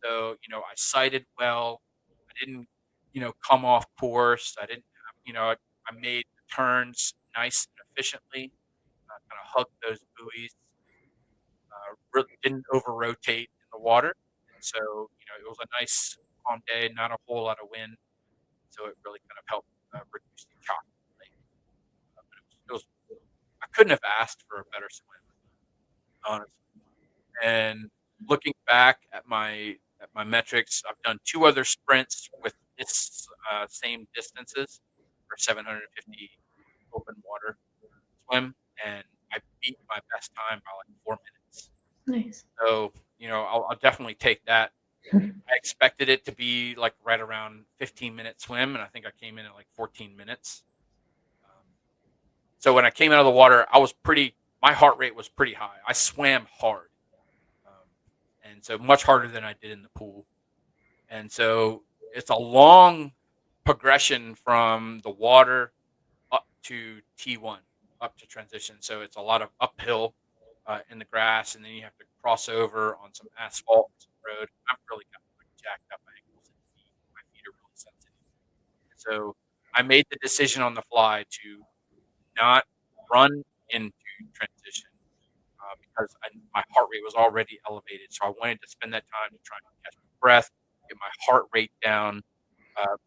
So, I sighted well. I didn't, come off course. I didn't have, I made the turns nice and efficiently. Kind of hugged those buoys. Didn't over rotate in the water. And so, it was a nice calm day, not a whole lot of wind. So it really kind of helped reduce the shock. But I couldn't have asked for a better swim, honestly. And looking back at my metrics, I've done two other sprints with this same distances for 750 open water swim, and I beat my best time by like 4 minutes. Nice. So I'll definitely take that. I expected it to be like right around 15-minute swim, and I think I came in at like 14 minutes. So when I came out of the water, my heart rate was pretty high. I swam hard. And so much harder than I did in the pool. And so it's a long progression from the water up to T1, up to transition. So it's a lot of uphill in the grass, and then you have to cross over on some asphalt road. I've really got like jacked up ankles and feet. My feet are really sensitive. And so I made the decision on the fly to not run into transition because my heart rate was already elevated. So I wanted to spend that time to try and catch my breath, get my heart rate down,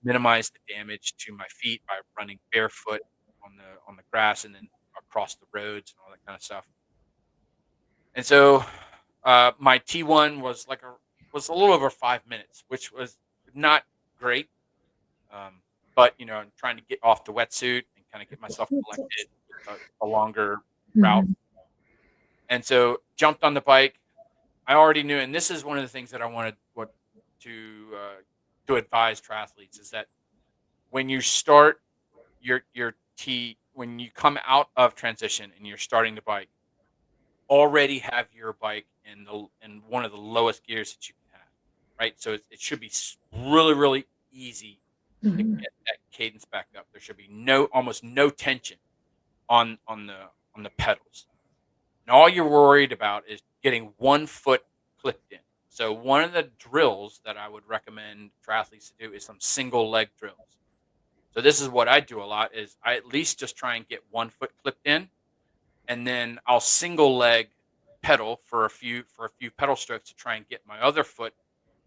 minimize the damage to my feet by running barefoot on the grass and then across the roads and all that kind of stuff. And so my T1 was was a little over 5 minutes, which was not great. Um, but I'm trying to get off the wetsuit and kind of get myself collected with a longer route. Mhm. And so jumped on the bike. I already knew, and this is one of the things that I wanted to to advise triathletes is that when you start your T when you come out of transition and you're starting the bike, already have your bike in one of the lowest gears that you can have, right? So it should be really really easy to Mhm. get that cadence back up. There should be almost no tension on on the pedals. And all you're worried about is getting one foot clipped in. So one of the drills that I would recommend triathletes to do is some single leg drills. So this is what I do a lot is I at least just try and get one foot clipped in, and then I'll single leg pedal for a few pedal strokes to try and get my other foot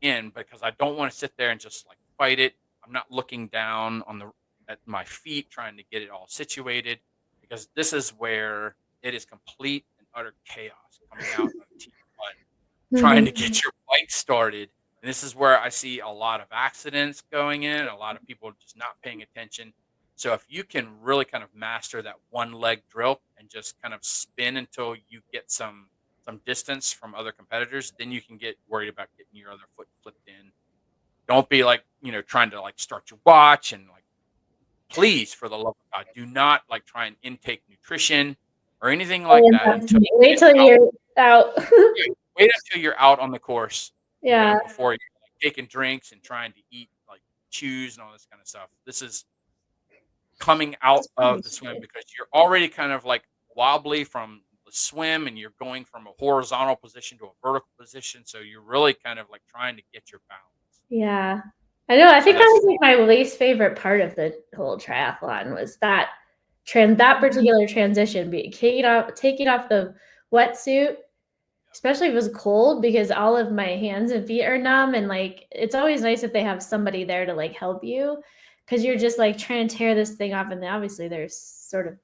in because I don't want to sit there and just like fight it. I'm not looking down on the at my feet trying to get it all situated because this is where it is complete and utter chaos coming out of T1 trying to Mhm. get your bike started. And this is where I see a lot of accidents going in, a lot of people just not paying attention. So if you can really kind of master that one leg drill and just kind of spin until you get some distance from other competitors, then you can get worried about getting your other foot flipped in. Don't be like, trying to like start your watch and like please for the love of God, do not like try and intake nutrition or anything Oh, like that yeah, until definitely. you Wait get till out. you're out. Yeah, wait until you're out on the course, Yeah. before you're like taking drinks and trying to eat like chews and all this kind of stuff. This is coming out That's of probably the swim true. because you're already kind of like wobbly from the swim and you're going from a horizontal position to a vertical position. So you're really kind of like trying to get your balance. Yeah. I know, I So think that that's was, like, my least favorite part of the whole triathlon was that particular transition, be taking off the wetsuit, especially if it was cold because all of my hands and feet are numb, and, like, it's always nice if they have somebody there to, like, help you, because 'cause you're just, like, trying to tear this thing off, and then obviously they're sort of,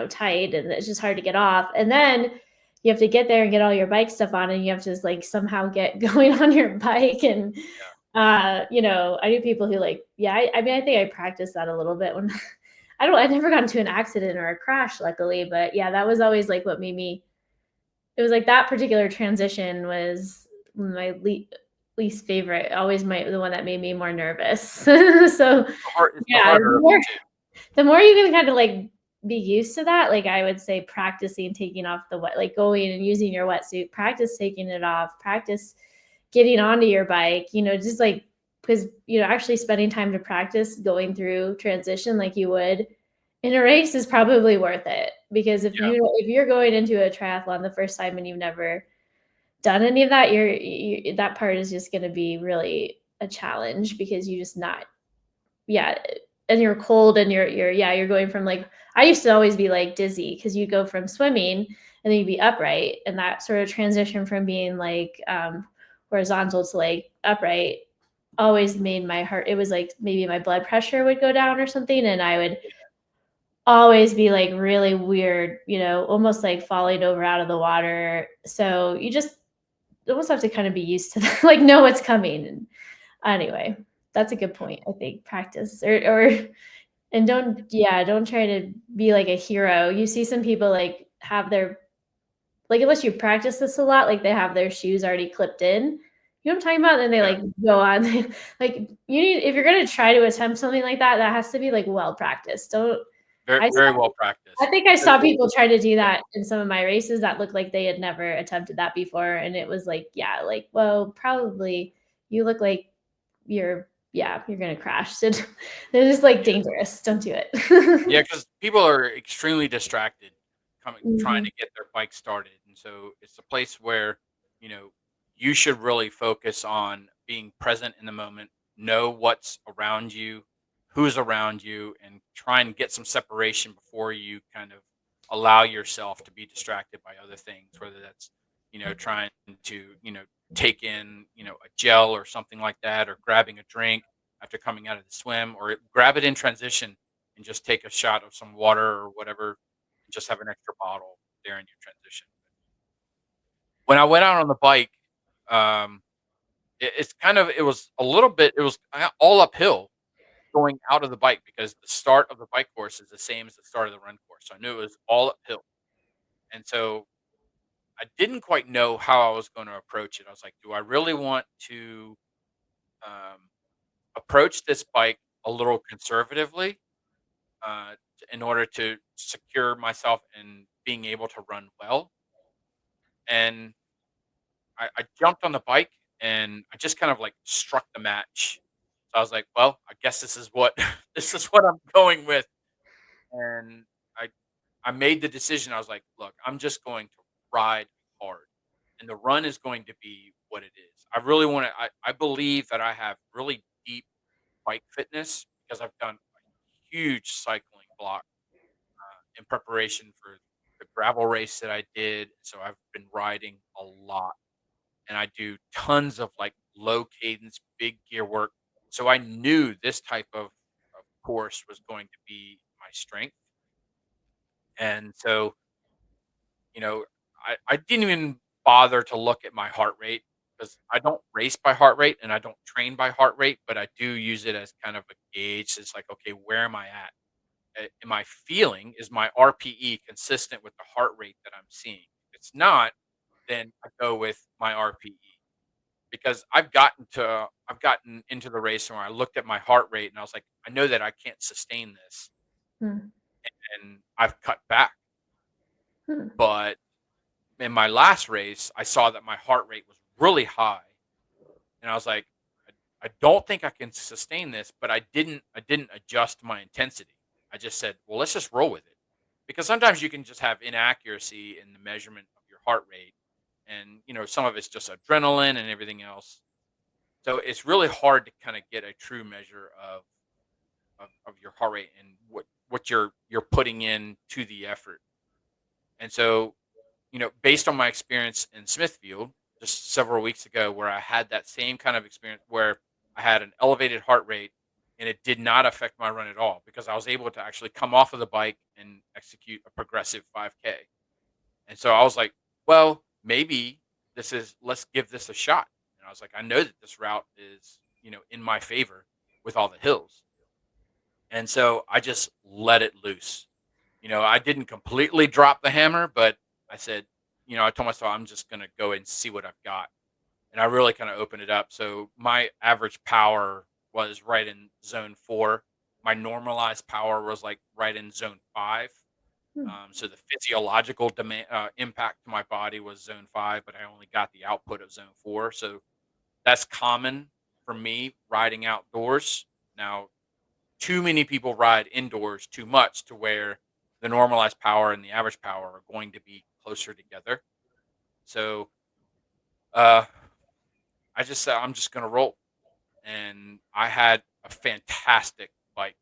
tight, and it's just hard to get off, and then you have to get there and get all your bike stuff on, and you have to, like, somehow get going on your bike, and yeah, I knew people who like, yeah, I mean, I think I practiced that a little bit when I never got into an accident or a crash, luckily, but yeah, that was always like what made me, it was like that particular transition was my least favorite, always the one that made me more nervous. So it's the yeah, harder of the two. the more you can kind of like be used to that, like I would say practicing taking off the wet, like going and using your wetsuit, practice taking it off, practice getting onto your bike, just like because actually spending time to practice going through transition like you would in a race is probably worth it because Yeah, if you're going into a triathlon the first time and you've never done any of that, that part is just going to be really a challenge because you just not, yeah, and you're cold and you're going from like, I used to always be like dizzy because you go from swimming and then you'd be upright, and that sort of transition from being like horizontal to like upright always made my heart, it was like maybe my blood pressure would go down or something, and I would always be like really weird, almost like falling over out of the water. So you just almost have to kind of be used to that, like know what's coming. And anyway, that's a good yeah, point. I think practice or and don't try to be like a hero. You see some people like have their, like, unless you practice this a lot, like they have their shoes already clipped in. You know what I'm talking about? And they yeah. like go on. Like you need, if you're gonna try to attempt something like that, that has to be like well practiced. Don't Very I very well I practiced. think I saw people try to do Yeah, that in some of my races that looked like they had never attempted that before. And it was like, yeah, like, well, probably you look like you're gonna crash. So they're just like yeah. dangerous. Don't do it. Yeah, because people are extremely distracted trying Mhm. to get their bike started, and so it's a place where, you know, you should really focus on being present in the moment, know what's around you, who's around you, and try and get some separation before you kind of allow yourself to be distracted by other things, whether that's, trying to, take in, a gel or something like that, or grabbing a drink after coming out of the swim, or grab it in transition and just take a shot of some water or whatever, and just have an extra bottle there in your transition. when I went out on the bike, um, it was a little bit, it was all uphill going out of the bike because the start of the bike course is the same as the start of the run course. So I knew it was all uphill. And so I didn't quite know how I was going to approach it. I was like, do I really want to um, approach this bike a little conservatively in order to secure myself in being able to run well? And I jumped on the bike and I just kind of like struck the match. So I was like, well, I guess this is what this is what I'm going with. And I I made the decision. I was like, look, I'm just going to ride hard. And the run is going to be what it is. I really want to I believe that I have really deep bike fitness because I've done a huge cycling block in preparation for the gravel race that I did. So I've been riding a lot and I do tons of like low cadence, big gear work. So I knew this type of course was going to be my strength. And so, you know, I didn't even bother to look at my heart rate because I don't race by heart rate and I don't train by heart rate, but I do use it as kind of a gauge. It's like, okay, where am I at? Am I feeling, is my RPE consistent with the heart rate that I'm seeing? If it's not, then I go with my RPE. Because I've gotten into the race where I looked at my heart rate and I was like, "I know that I can't sustain this," Hmm. and I've cut back. Hmm. But in my last race, I saw that my heart rate was really high, and I was like, I don't think I can sustain this," but I didn't adjust my intensity. I just said, "Well, let's just roll with it." Because sometimes you can just have inaccuracy in the measurement of your heart rate, and, some of it's just adrenaline and everything else. So it's really hard to kinda get a true measure of your heart rate and what you're putting in to the effort. And so, based on my experience in Smithfield just several weeks ago where I had that same kind of experience where I had an elevated heart rate and it did not affect my run at all because I was able to actually come off of the bike and execute a progressive 5K. And so I was like, well, maybe let's give this a shot. And I was like, I know that this route is, in my favor with all the hills. And so I just let it loose. I didn't completely drop the hammer, but I said, I told myself I'm just going to go and see what I've got. And I really kind of opened it up. So my average power was right in zone 4. My normalized power was like right in zone 5. Hmm. So the physiological demand impact to my body was zone 5, but I only got the output of zone 4. So that's common for me riding outdoors. Now, too many people ride indoors too much to where the normalized power and the average power are going to be closer together. So uh, I just said I'm just going to roll, and I had a fantastic bike.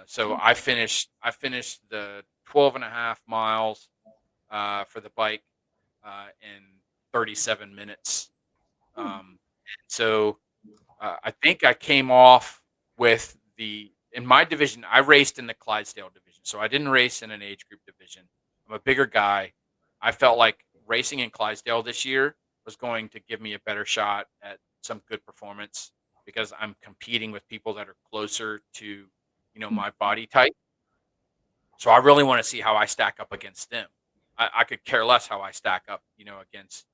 So I finished the 12 and a half miles for the bike in 37 minutes. Hmm. So I think I came off with in my division, I raced in the Clydesdale division. So I didn't race in an age group division. I'm a bigger guy. I felt like racing in Clydesdale this year was going to give me a better shot at some good performance because I'm competing with people that are closer to, my body type. So I really want to see how I stack up against them. I could care less how I stack up, against,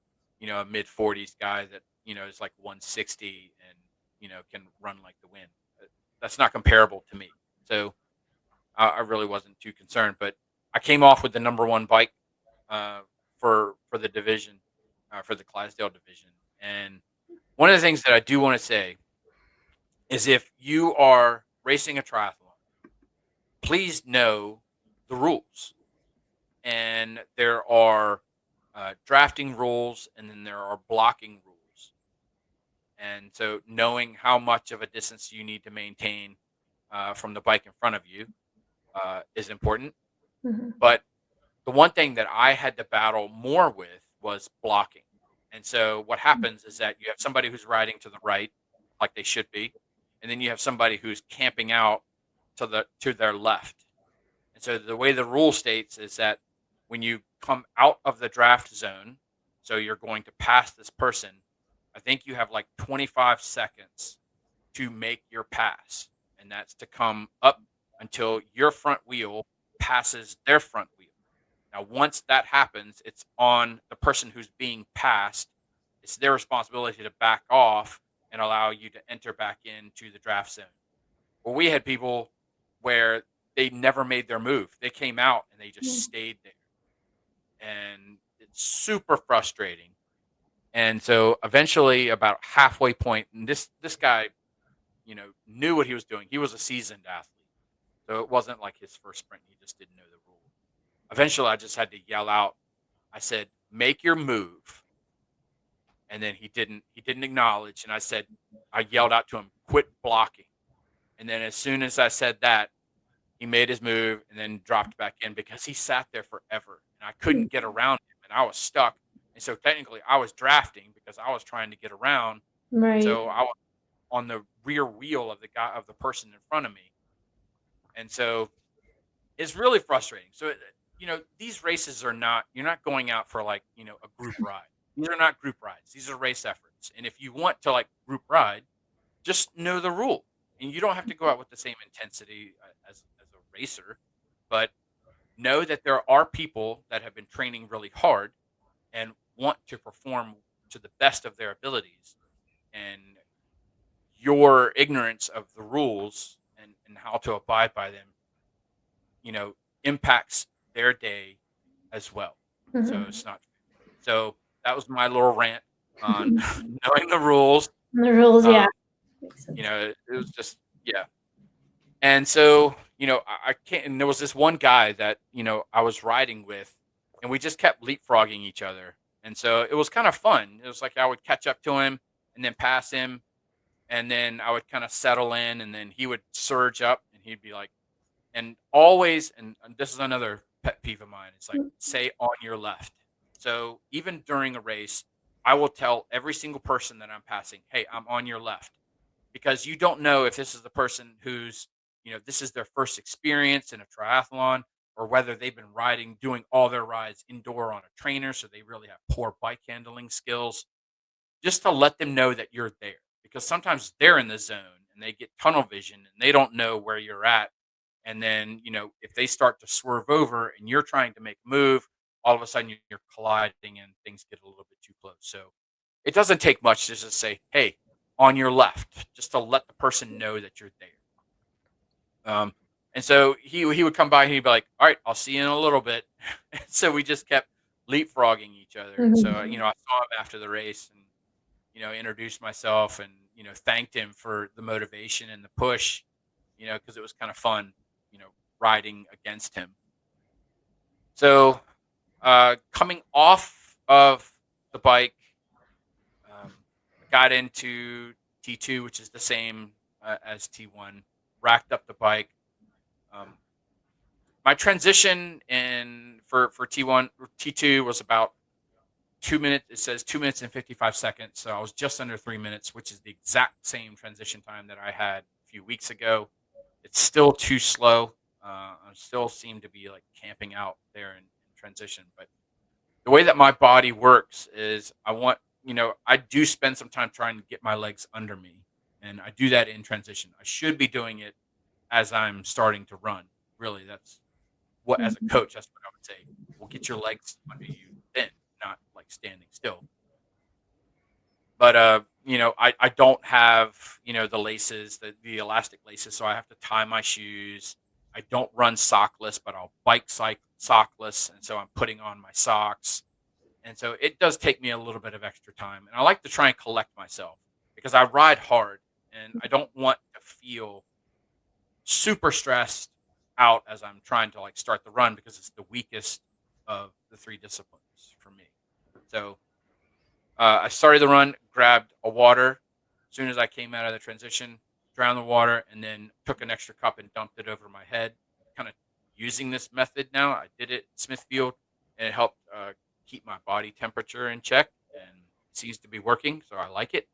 a mid 40s guy that, is like 160 and, can run like the wind. That's not comparable to me. So I really wasn't too concerned, but I came off with the number one bike uh, for the division, for the Clydesdale division. And one of the things that I do want to say is if you are racing a triathlon, please know the rules. And there are drafting rules, and then there are blocking rules. And so, knowing how much of a distance you need to maintain from the bike in front of you is important. Mhm. But the one thing that I had to battle more with was blocking. And so, what happens is that you have somebody who's riding to the right, like they should be, and then you have somebody who's camping out to their left. And so the way the rule states is that when you come out of the draft zone, So you're going to pass this person. I think you have like 25 seconds to make your pass, and that's to come up until your front wheel passes their front wheel. Now, once that happens, it's on the person who's being passed. It's their responsibility to back off and allow you to enter back into the draft zone. Well, we had people where they never made their move. They came out and they just stayed there. And it's super frustrating. And so eventually about halfway point, and this guy, knew what he was doing. He was a seasoned athlete. So it wasn't like his first sprint. He just didn't know the rule. Eventually I just had to yell out. I said, "Make your move." And then he didn't acknowledge. And I yelled out to him, "Quit blocking." And then as soon as I said that, he made his move and then dropped back in because he sat there forever and I couldn't get around him and I was stuck. And so technically I was drafting because I was trying to get around. And Right. so I was on the rear wheel of the person in front of me. And so it's really frustrating. So, these races are not, you're not going out for like, a group ride. These are not group rides. These are race efforts. And if you want to like group ride, just know the rule. And you don't have to go out with the same intensity as a racer, but know that there are people that have been training really hard and want to perform to the best of their abilities. And your ignorance of the rules and how to abide by them, you know, impacts their day as well. So Mhm. it's not. So that was my little rant on knowing the rules. The rules, Um, yeah. Makes sense. it was just, yeah. And so, I can't. And there was this one guy that I was riding with, and we just kept leapfrogging each other. And so it was kind of fun. It was like I would catch up to him and then pass him, and then I would kind of settle in, and then he would surge up, and he'd be like, and always, and this is another pet peeve of mine. It's like say on your left. So even during a race, I will tell every single person that I'm passing, "Hey, I'm on your left," because you don't know if this is the person who's, this is their first experience in a triathlon, or whether they've been doing all their rides indoor on a trainer, so they really have poor bike handling skills. Just to let them know that you're there, because sometimes they're in the zone and they get tunnel vision and they don't know where you're at. And then, if they start to swerve over and you're trying to make a move, all of a sudden you're colliding and things get a little bit too close. So it doesn't take much to just say, "Hey, on your left," just to let the person know that you're there. And so he would come by and he'd be like, "All right, I'll see you in a little bit." And so we just kept leapfrogging each other. And so, Mhm. I saw him after the race and, introduced myself and, thanked him for the motivation and the push, because it was kind of fun, you know, riding against him. So, coming off of the bike, I got into T2, which is the same as T1, racked up the bike. Um, my transition for T1 or T2 was about 2 minutes. It says 2 minutes and 55 seconds. So I was just under 3 minutes, which is the exact same transition time that I had a few weeks ago. It's still too slow. I still seem to be like camping out there in transition. But the way that my body works is I do spend some time trying to get my legs under me. And I do that in transition. I should be doing it as I'm starting to run. Really, that's what, as a Mhm. coach, that's what I would say. Well, get your legs under you then, not like standing still. But I don't have, the laces, the elastic laces, so I have to tie my shoes. I don't run sockless, but I'll bike sockless, and so I'm putting on my socks. And so it does take me a little bit of extra time. And I like to try and collect myself because I ride hard and I don't want to feel super stressed out as I'm trying to like start the run because it's the weakest of the three disciplines for me. So I started the run, grabbed a water as soon as I came out of the transition, drowned the water, and then took an extra cup and dumped it over my head. Kind of using this method now. I did it in Smithfield, and it helped keep my body temperature in check, and it seems to be working. So I like it.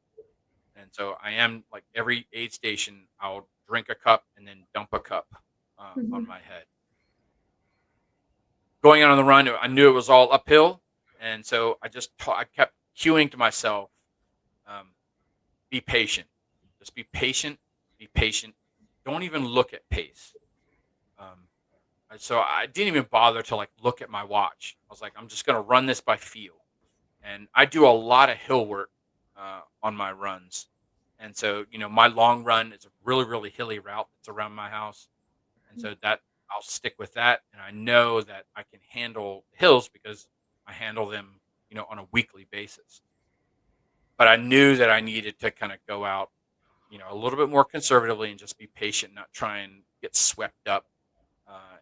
And so I am like every aid station, I'll drink a cup and then dump a cup on Mhm. my head. Going out on the run, I knew it was all uphill. And so I kept cueing to myself, um, be patient, just be patient, be patient. Don't even look at pace. Um, so I didn't even bother to like look at my watch. I was like, I'm just gonna run this by feel. And I do a lot of hill work on my runs. And so, my long run is a really, really hilly route that's around my house. And so that I'll stick with that. And I know that I can handle hills because I handle them, on a weekly basis. But I knew that I needed to kind of go out, a little bit more conservatively and just be patient, not try and get swept up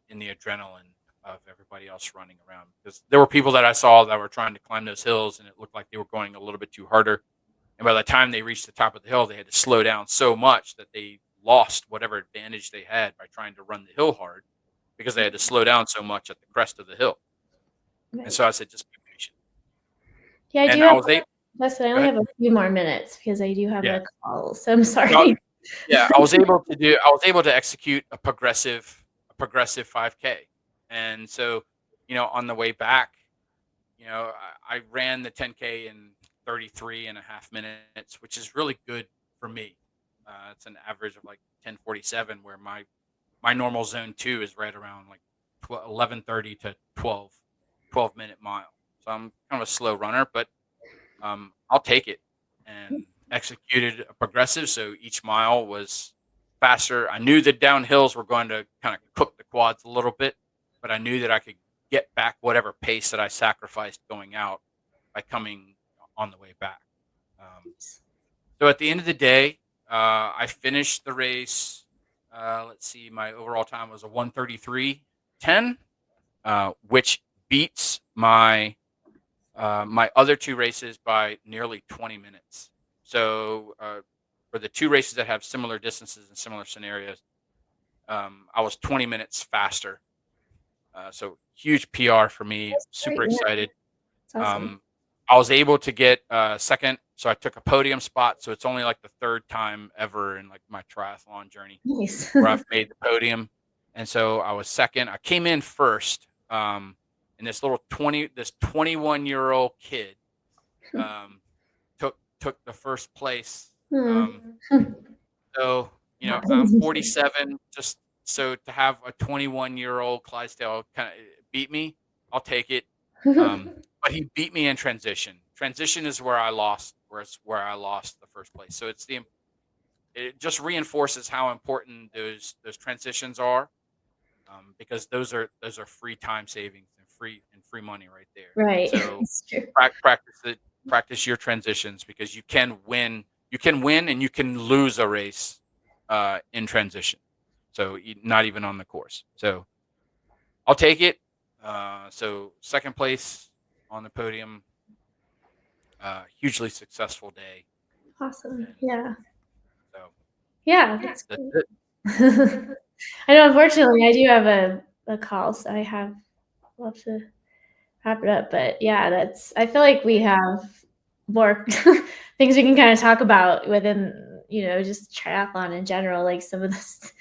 in the adrenaline of everybody else running around. Because there were people that I saw that were trying to climb those hills, and it looked like they were going a little bit too harder. And by the time they reached the top of the hill, they had to slow down so much that they lost whatever advantage they had by trying to run the hill hard because they had to slow down so much at the crest of the hill. And Right. so I said, just be patient. Yeah, I do And I have, was able. Justin, I Go only ahead. have a few more minutes because I do have Yeah. a call. So I'm No, sorry. yeah. I was able to execute a progressive 5K. And so, on the way back, I ran the 10K in 33 and a half minutes, which is really good for me. It's an average of like 10:47, where my normal zone 2 is right around like 11:30 to 12 minute mile. So I'm kind of a slow runner, but I'll take it, and executed a progressive. So each mile was faster. I knew the downhills were going to kind of cook the quads a little bit, but I knew that I could get back whatever pace that I sacrificed going out by coming on the way back. So at the end of the day, I finished the race. Let's see, my overall time was a 1:33:10, which beats my other two races by nearly 20 minutes. So for the two races that have similar distances and similar scenarios, I was 20 minutes faster. So huge PR for me. That's Super great. Yeah, excited. it's awesome. Um, I was able to get second, so I took a podium spot. So it's only like the third time ever in like my triathlon journey Nice. where I've made the podium, and so I was second. I came in first, and this 21-year-old kid um, took the first place. Um, Hmm. so I'm Happens. 47. Just so to have a 21-year-old Clydesdale kind of beat me, I'll take it. But he beat me in transition. Transition is where I lost. Where I lost the first place. So it just reinforces how important those transitions are, because those are free time savings and free money right there. Right. So It's true. practice it. Practice your transitions, because you can win. You can win and you can lose a race in transition. So not even on the course. So I'll take it. So second place on the podium. Hugely successful day, Awesome. and Yeah. so Yeah, yeah, that's that's great. it. I know, unfortunately, I do have a call, so I'll have to wrap it up. But yeah, I feel like we have more things we can kind of talk about within, just triathlon in general, like some of this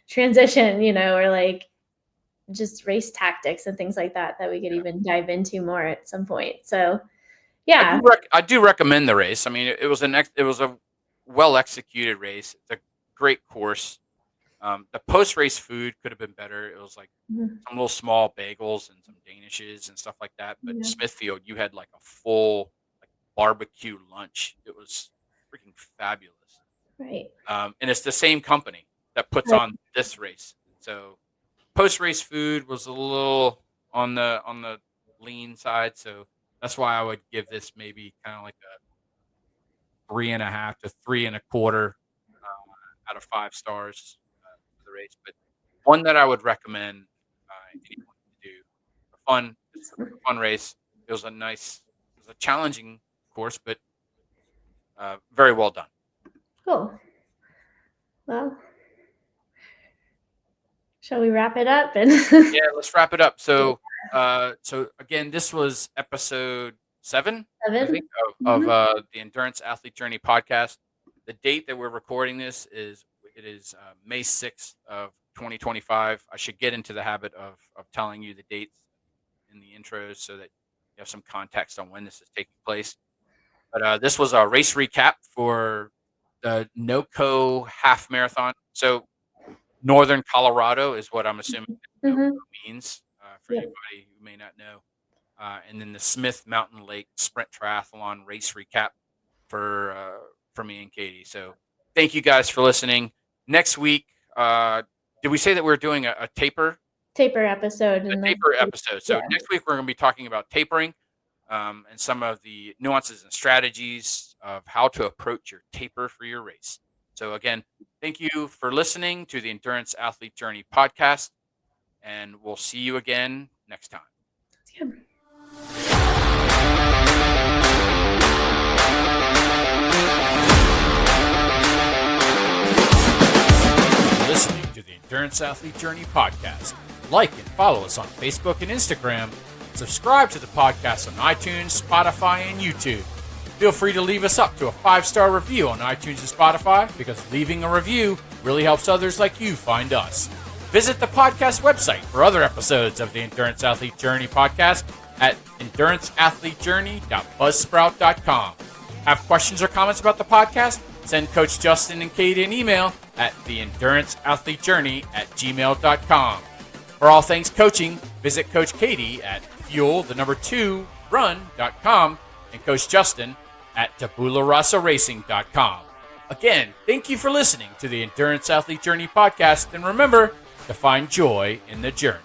transition, or like just race tactics and things like that we could Yeah. even dive into more at some point. So I yeah. do I do recommend the race. I mean, it was a well executed race. It's a great course. The post race food could have been better. It was like Mhm. some little small bagels and some danishes and stuff like that. But Yeah, Smithfield, you had like a full like barbecue lunch. It was freaking fabulous. right. And it's the same company that puts Right. on this race. So post race food was a little on the lean side. So that's why I would give this maybe kind of like a 3.5 to 3.25 out of 5 stars for the race. But one that I would recommend anyone to do. It's a fun race. It was a challenging course, but very well done. Cool. Well, shall we wrap it up and Yeah, let's wrap it up. So again, this was episode 7, I think, 7? of Mhm. the Endurance Athlete Journey podcast. The date that we're recording this is May 6th of 2025. I should get into the habit of telling you the dates in the intros so that you have some context on when this is taking place. But this was a race recap for the NoCo half marathon. So Northern Colorado is what I'm assuming NoCo means for anybody who may not know. And then the Smith Mountain Lake Sprint Triathlon race recap for me and Katie. So thank you guys for listening. Next week, did we say that we're doing a taper episode? So next week we're going to be talking about tapering and some of the nuances and strategies of how to approach your taper for your race. So again, thank you for listening to the Endurance Athlete Journey podcast, and we'll see you again next time. Listening to the Endurance Athlete Journey podcast. Like and follow us on Facebook and Instagram. Subscribe to the podcast on iTunes, Spotify, and YouTube. Feel free to leave us up to a 5-star review on iTunes and Spotify, because leaving a review really helps others like you find us. Visit the podcast website for other episodes of the Endurance Athlete Journey podcast at enduranceathletejourney.buzzsprout.com. Have questions or comments about the podcast? Send Coach Justin and Kate an email at theenduranceathletejourney@gmail.com. For all things coaching, visit Coach Katie at fuel2run.com and Coach Justin at tabularasaracing.com. Again, thank you for listening to the Endurance Athlete Journey podcast, and remember to find joy in the journey.